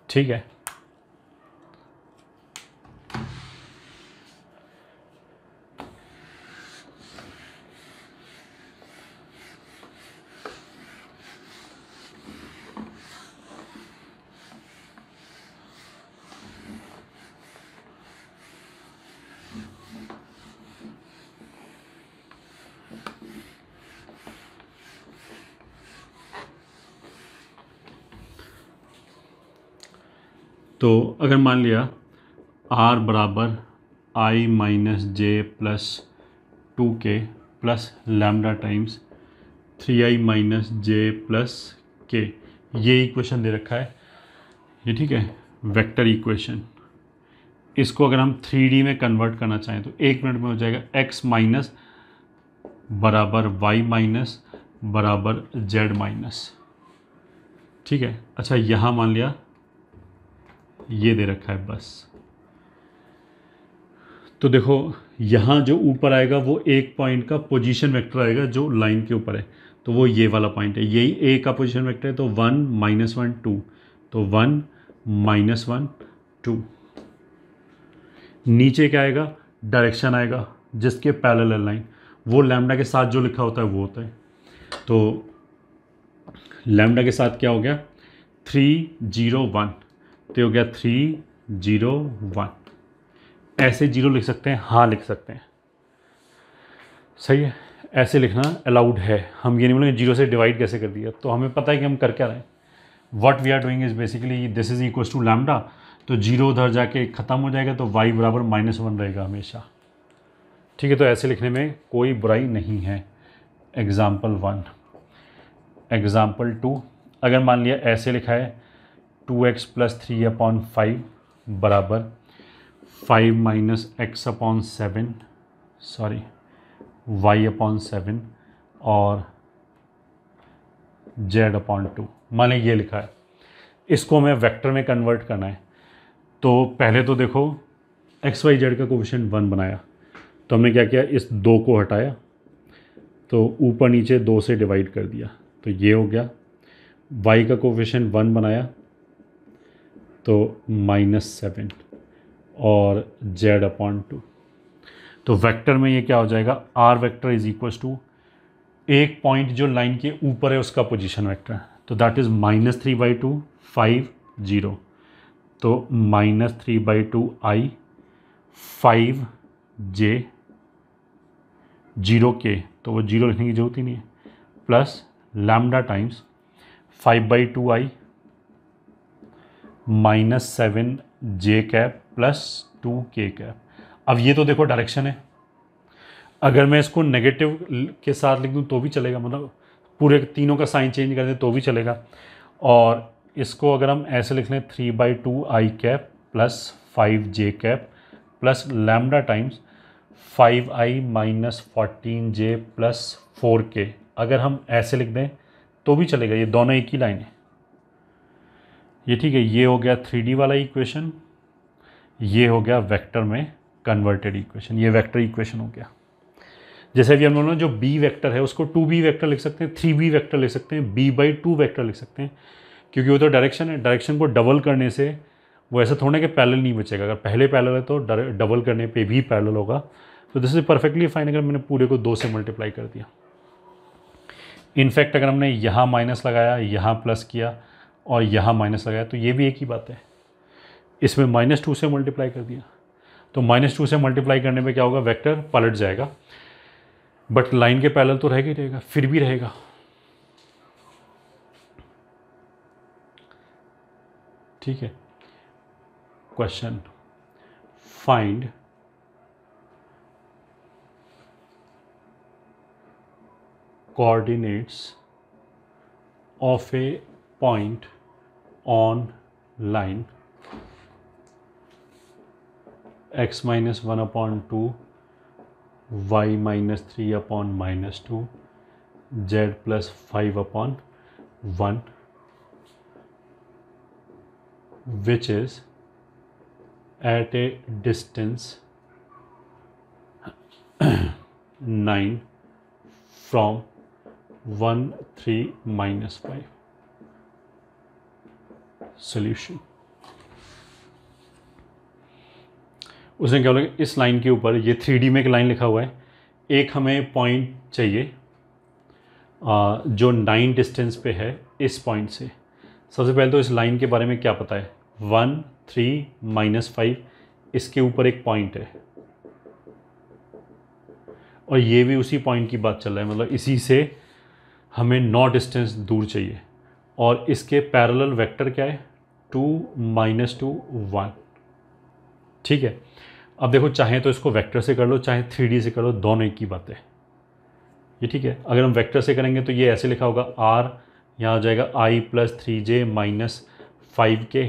Speaker 1: ठीक है, तो अगर मान लिया r बराबर i minus J plus 2k plus lambda times 3i minus J plus के, ये इक्वेशन दे रखा है ये, ठीक है, वेक्टर इक्वेशन। इसको अगर हम 3D में कन्वर्ट करना चाहें तो 1 मिनट में हो जाएगा x माइनस बराबर y माइनस बराबर z माइनस। ठीक है, अच्छा यहाँ मान लिया ये दे रखा है बस, तो देखो यहाँ जो ऊपर आएगा वो एक पॉइंट का पोजीशन वेक्टर आएगा जो लाइन के ऊपर है, तो वो ये वाला पॉइंट है, यही ए का पोजीशन वेक्टर है, तो 1 माइनस 1 2, तो 1 माइनस 1 2। नीचे क्या आएगा, डायरेक्शन आएगा जिसके पैरेलल लाइन, वो लैम्डा के साथ जो लिखा होता है वो होता है, तो लैम्डा के साथ क्या हो गया 3 0 1, तो हो गया 3 0 1। ऐसे जीरो लिख सकते हैं, हाँ लिख सकते हैं, सही है, ऐसे लिखना अलाउड है। हम ये नहीं बोलेंगे जीरो से डिवाइड कैसे कर दिया, तो हमें पता है कि हम कर क्या रहे हैं। What we are doing is basically this is equal to lambda, तो जीरो उधर जाके ख़त्म हो जाएगा, तो y बराबर -1 रहेगा हमेशा। ठीक है, तो ऐसे लिखने में कोई बुराई नहीं है। एग्ज़ाम्पल 1। एग्ज़ाम्पल 2, अगर मान लिया ऐसे लिखा है 2x प्लस 3/5 बराबर 5 minus x upon 7 sorry y upon 7 और z अपॉन 2, मान लें ये लिखा है। इसको हमें वेक्टर में कन्वर्ट करना है, तो पहले तो देखो x y z का कोफिशिएंट 1 बनाया, तो हमने क्या किया, इस 2 को हटाया, तो ऊपर नीचे 2 से डिवाइड कर दिया, तो ये हो गया। y का कोफिशिएंट 1 बनाया, तो -7 और z अपॉन 2, तो वेक्टर में ये क्या हो जाएगा, r vector is equals to एक पॉइंट जो लाइन के ऊपर है उसका पोजीशन वेक्टर, तो दैट इज़ -3/2 5 0, तो -3/2 i 5 j 0 k, तो वो 0 लिखने की जरूरत ही नहीं है, plus lambda times 5/2 i -7 j cap plus 2 k cap. अब ये तो देखो डायरेक्शन है, अगर मैं इसको नेगेटिव के साथ लिख दूँ तो भी चलेगा, मतलब पूरे तीनों का साइन चेंज कर दें तो भी चलेगा। और इसको अगर हम ऐसे लिख लें 3/2 i cap plus 5 j cap plus lambda times 5i minus 14 j plus 4 k, अगर हम ऐसे लिख दें तो भी चलेगा, ये दोनों एक ही लाइन है ये। ठीक है, ये हो गया 3D वाला इक्वेशन, ये हो गया वेक्टर में कन्वर्टेड इक्वेशन, ये वेक्टर इक्वेशन हो गया। जैसे अभी हम लोगों ने जो b वेक्टर है उसको 2b वेक्टर लिख सकते हैं, 3b वेक्टर लिख सकते हैं, b/2 वेक्टर लिख सकते हैं, क्योंकि वो तो डायरेक्शन है, डायरेक्शन को डबल करने से वो ऐसा थोड़ा कि पैरेलल नहीं बचेगा, अगर पहले पैरेलल है तो डबल करने पे भी पैरेलल होगा, तो दिस इज परफेक्टली फाइन अगर मैंने पूरे को 2 से मल्टीप्लाई कर दिया। इनफैक्ट अगर हमने यहाँ माइनस लगाया, यहाँ प्लस किया, और यहाँ माइनस लगाया, तो ये भी एक ही बात है। इसमें -2 से मल्टीप्लाई कर दिया, तो -2 से मल्टीप्लाई करने में क्या होगा, वेक्टर पलट जाएगा, बट लाइन के पैरेलल तो रहेगा ही रहेगा, फिर भी रहेगा। ठीक है। Question, find coordinates of a point on line x minus 1 upon 2, y minus 3 upon minus 2, z plus 5 upon 1, which is at a distance 9 from 1 3 minus 5। Solution, उसने क्या बोला, इस लाइन के ऊपर, ये 3D में एक लाइन लिखा हुआ है, एक हमें पॉइंट चाहिए जो 9 डिस्टेंस पे है इस पॉइंट से। सबसे पहले तो इस लाइन के बारे में क्या पता है, 1 3 minus 5, इसके ऊपर एक पॉइंट है और ये भी उसी पॉइंट की बात चल रहा है, मतलब इसी से हमें 9 डिस्टेंस दूर चाहिए, और इसके पैरेलल वेक्टर क्या है, 2 -2 1। ठीक है। अब देखो, चाहे तो इसको वेक्टर से कर लो, चाहे 3D से कर लो, दोनों एक ही बात है ये। ठीक है। अगर हम वेक्टर से करेंगे तो ये ऐसे लिखा होगा, r यहाँ आ जाएगा i + 3j - 5k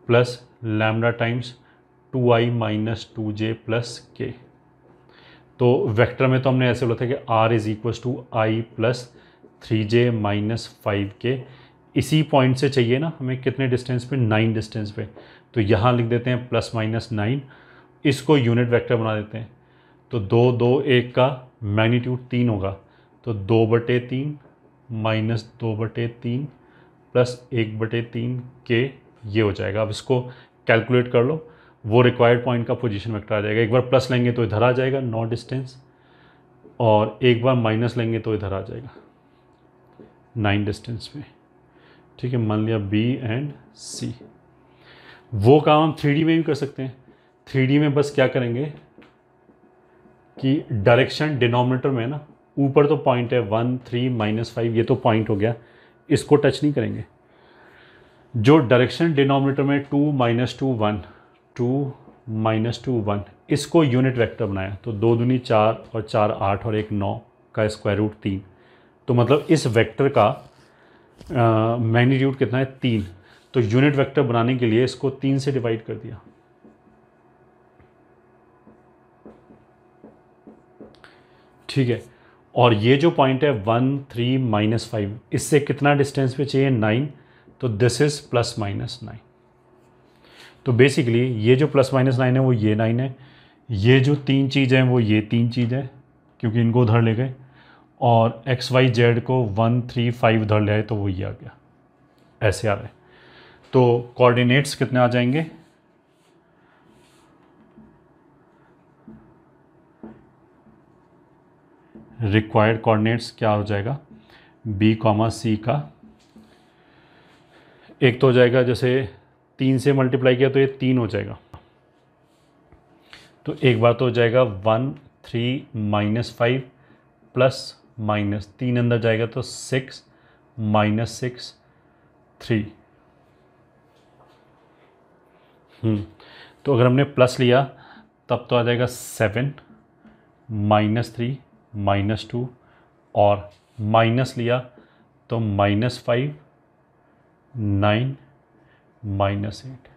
Speaker 1: plus lambda times 2i - 2j + k। तो वेक्टर में तो हमने ऐसे बोला था कि r = i + 3j - 5k। इसी पॉइंट से चाहिए ना हमें, कितने डिस्टेंस पे, 9 डिस्टेंस पे, तो यहाँ लिख देते हैं +-9, इसको यूनिट वेक्टर बना देते हैं। तो 2 2 1 का मैग्नीट्यूड 3 होगा, तो 2/3 - 2/3 + 1/3 k ये हो जाएगा। अब इसको कैलकुलेट कर लो, वो रिक्वायर्ड पॉइंट का पोजीशन वेक्टर आ जाएगा। एक बार प्लस लेंगे तो इधर आ जाएगा 9 डिस्टेंस, और एक बार माइनस लेंगे तो इधर आ जाएगा 9 डिस्टेंस में। ठीक है, मान लिया B एंड C। वो काम हम 3D में भी कर सकते हैं। 3D में बस क्या करेंगे कि डायरेक्शन डिनोमिनेटर में ना, ऊपर तो पॉइंट है 1 3 -5, ये तो पॉइंट हो गया, इसको टच नहीं करेंगे। जो डायरेक्शन डिनोमिनेटर में 2 -2 1, 2 -2 1, इसको यूनिट वेक्टर बनाया, तो 2 दूनी 4 और 4 8 और 1 9 का स्क्वायर रूट 3। तो मतलब इस वेक्टर का मैग्नीट्यूड कितना है, 3। तो यूनिट वेक्टर बनाने के लिए इसको 3 से डिवाइड कर दिया। ठीक है। और ये जो पॉइंट है 1 3 -5, इससे कितना डिस्टेंस पे चाहिए, 9, तो दिस इज +-9। तो बेसिकली ये जो +-9 है वो ये 9 है, ये जो 3 चीज़ है वो ये 3 चीज़ है, क्योंकि इनको उधर ले गए, और x y z को 1 3 5 उधर ले आए, तो वो ये आ गया, ऐसे आ रहा है। तो कोऑर्डिनेट्स कितने आ जाएंगे, रिक्वायर्ड कोऑर्डिनेट्स क्या हो जाएगा, B, C का एक तो हो जाएगा, जैसे 3 से मल्टीप्लाई किया तो ये 3 हो जाएगा, तो एक बार तो हो जाएगा 1 3 -5 + -3 अंदर जाएगा तो 6 -6 3। तो अगर हमने प्लस लिया तब तो आ जाएगा 7 -3 -2, और माइनस लिया तो -5 9 -8।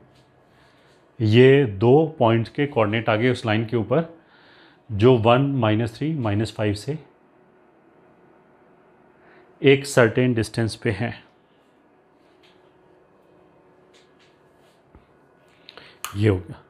Speaker 1: ये 2 पॉइंट्स के कोऑर्डिनेट आ गए उस लाइन के ऊपर जो 1 -3 -5 से एक सर्टेन डिस्टेंस पे है। ये हो गया।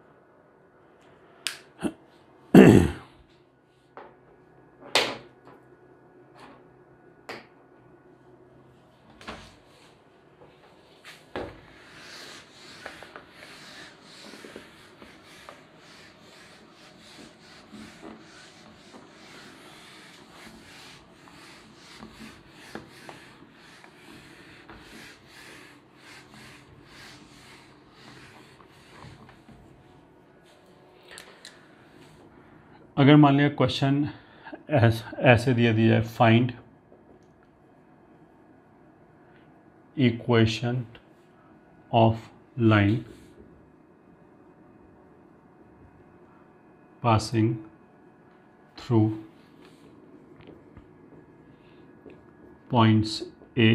Speaker 1: अगर मान लिया क्वेश्चन ऐसे दिया जाए, find equation of line passing through points A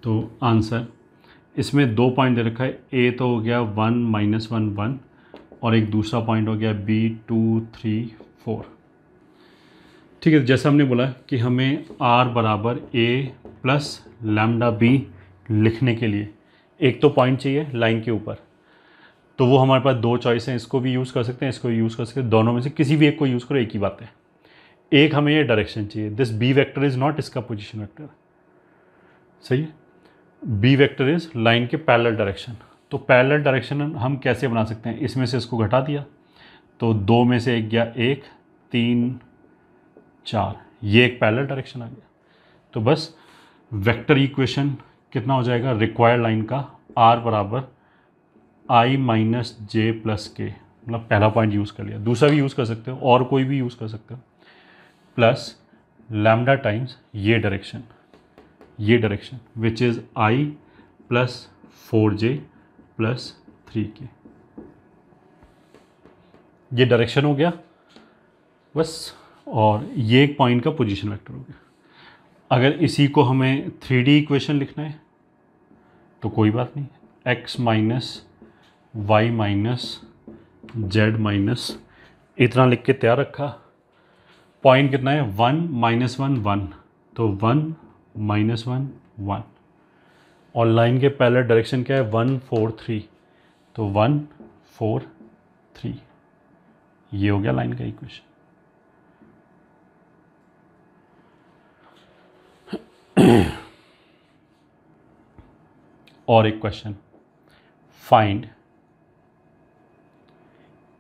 Speaker 1: तो आंसर इसमें दो पॉइंट दे रखा है, ए तो हो गया 1 -1 1 और एक दूसरा पॉइंट हो गया बी 2 3 4। ठीक है, जैसा हमने बोला कि हमें आर बराबर ए प्लस लैम्डा बी लिखने के लिए एक तो पॉइंट चाहिए लाइन के ऊपर, तो वो हमारे पास दो चॉइस हैं, इसको भी यूज़ कर सकते हैं, इसको भी यूज़ कर सकते हैं, दोनों में से किसी भी एक को यूज़ करो, एक ही बात है। एक हमें ये डायरेक्शन चाहिए, this B vector is not इसका पोजीशन वेक्टर, सही है। बी वेक्टर इज लाइन के पैरेलल डायरेक्शन, तो पैरेलल डायरेक्शन हम कैसे बना सकते हैं, इसमें से इसको घटा दिया तो दो में से एक गया 1 3 4, ये एक पैरेलल डायरेक्शन आ गया। तो बस वेक्टर इक्वेशन कितना हो जाएगा रिक्वायर्ड लाइन का, आर बराबर आई माइनस जे प्लस के, मतलब पहला पॉइंट यूज़ कर लिया, दूसरा भी यूज़ कर सकते हो और कोई भी यूज़ कर सकते हो, प्लस लैम्डा टाइम्स ये direction which is I plus 4j plus 3k, ये डायरेक्शन हो गया बस, और ये एक पॉइंट का पोजीशन वेक्टर हो गया। अगर इसी को हमें 3D इक्वेशन लिखना है तो कोई बात नहीं, x minus y minus z minus इतना लिख के तैयार रखा, पॉइंट कितना है 1 -1 1, तो 1 -1 1, और लाइन के पैरेलल डायरेक्शन क्या है 1 4 3, तो 1 4 3, ये हो गया लाइन का इक्वेशन। और एक question, find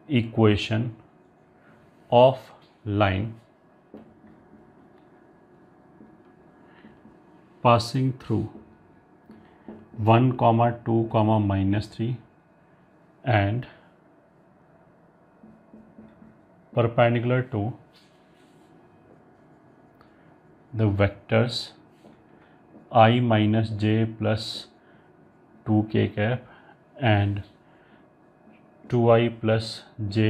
Speaker 1: equation of line passing through 1, 2, -3 and perpendicular to the vectors I minus j plus 2k cap and 2i plus j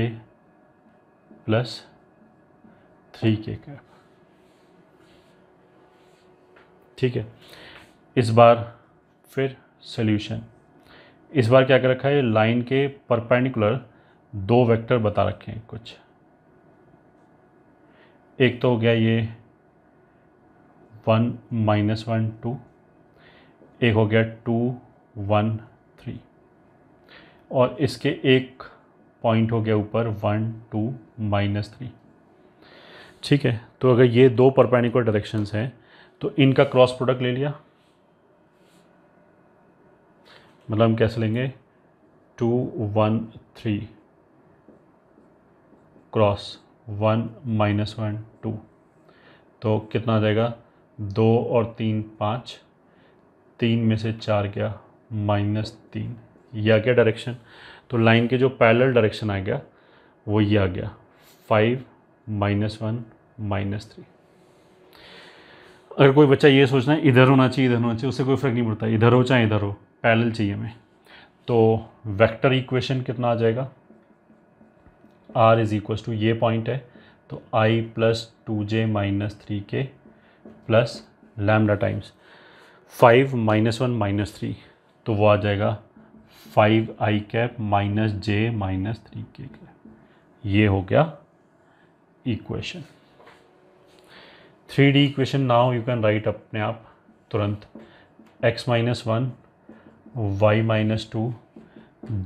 Speaker 1: plus 3k cap। ठीक है, इस बार फिर सॉल्यूशन, इस बार क्या कर रखा है, लाइन के परपेंडिकुलर दो वेक्टर बता रखे हैं कुछ, एक तो हो गया ये 1 -1 2, एक हो गया 2 1 3, और इसके एक पॉइंट हो गया ऊपर 1 2 -3। ठीक है, तो अगर ये दो परपेंडिकुलर डायरेक्शंस हैं तो इनका क्रॉस प्रोडक्ट ले लिया, मतलब हम कैसे लेंगे 2 1 3 क्रॉस 1 -1 2, तो कितना आ जाएगा 2 और 3 5, 3 में से 4 गया -3, ये आ गया डायरेक्शन। तो लाइन के जो पैरेलल डायरेक्शन आ गया वो ये आ गया 5 -1 -3। अगर कोई बच्चा ये सोचना है इधर होना चाहिए इधर होना चाहिए, उससे कोई फ़र्क नहीं पड़ता, इधर हो चाहे इधर हो, पैरेलल चाहिए हमें। तो वेक्टर इक्वेशन कितना आ जाएगा, r इज इक्वल टू ये पॉइंट है तो i plus 2j minus 3k plus lambda times 5 -1 -3, तो वो आ जाएगा 5i cap minus j minus 3k cap, ये हो गया equation. 3D equation now you can write अपने आप तुरंत, x -1 y -2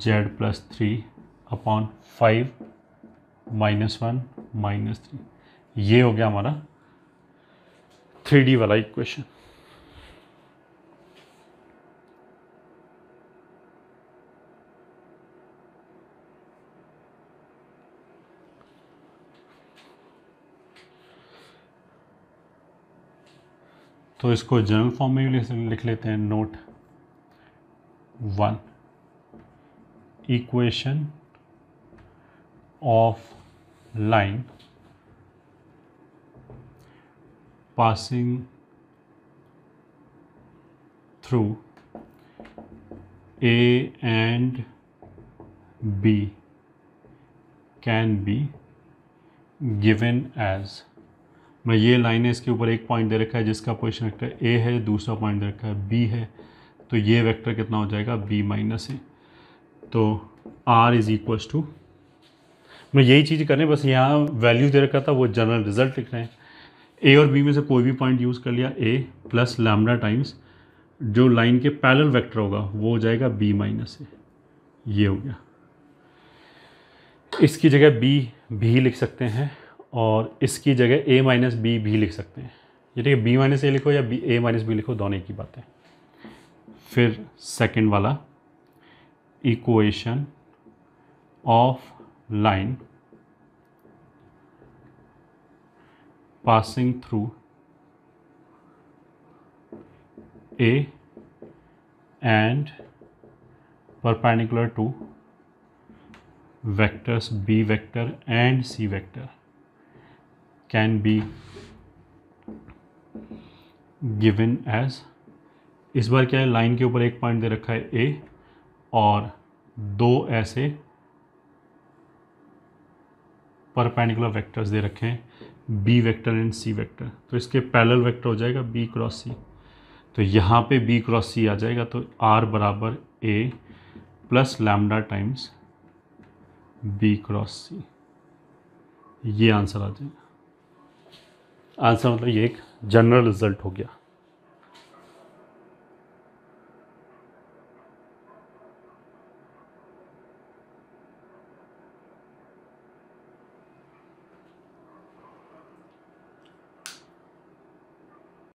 Speaker 1: z plus 3 upon 5 -1 -3, ये हो गया हमारा 3D वाला इक्वेशन। तो इसको जनरल फॉर्म में भी लिख लेते हैं। Note 1, equation of line passing through A and B can be given as, मैं ये लाइन है, इसके ऊपर एक पॉइंट दे रखा है जिसका पोजीशन वेक्टर A है, दूसरा पॉइंट दे रखा है B है, तो ये वेक्टर कितना हो जाएगा B माइनस A। तो R इज इक्वल्स टू, मैं यही चीज़ कर रहे हैं, बस यहाँ वैल्यू दे रखा था, वो जनरल रिजल्ट लिख रहे हैं। A और B में से कोई भी पॉइंट यूज़ कर लिया, A प्लस लैम्डा टाइम्स जो लाइन के पैरेलल वेक्टर होगा वो हो जाएगा B माइनस A। ये हो गया। इसकी जगह B भी लिख सकते हैं और इसकी जगह A माइनस B भी लिख सकते हैं। ये ठीक है, B माइनस A लिखो या A माइनस B लिखो, दोनों एक ही बात है। फिर सेकंड वाला, equation of line passing through A and perpendicular to vectors B vector and C vector can be given as, इस बार क्या है, लाइन के ऊपर एक पॉइंट दे रखा है A और दो ऐसे परपेंडिकुलर वेक्टर्स दे रखे हैं B vector and C vector, तो इसके पैरेलल वेक्टर हो जाएगा B क्रॉस C। तो यहाँ पे B क्रॉस C आ जाएगा, तो R बराबर A plus lambda times B cross C, ये आंसर आ जाएगा। आंसर मतलब ये एक जनरल रिजल्ट हो गया।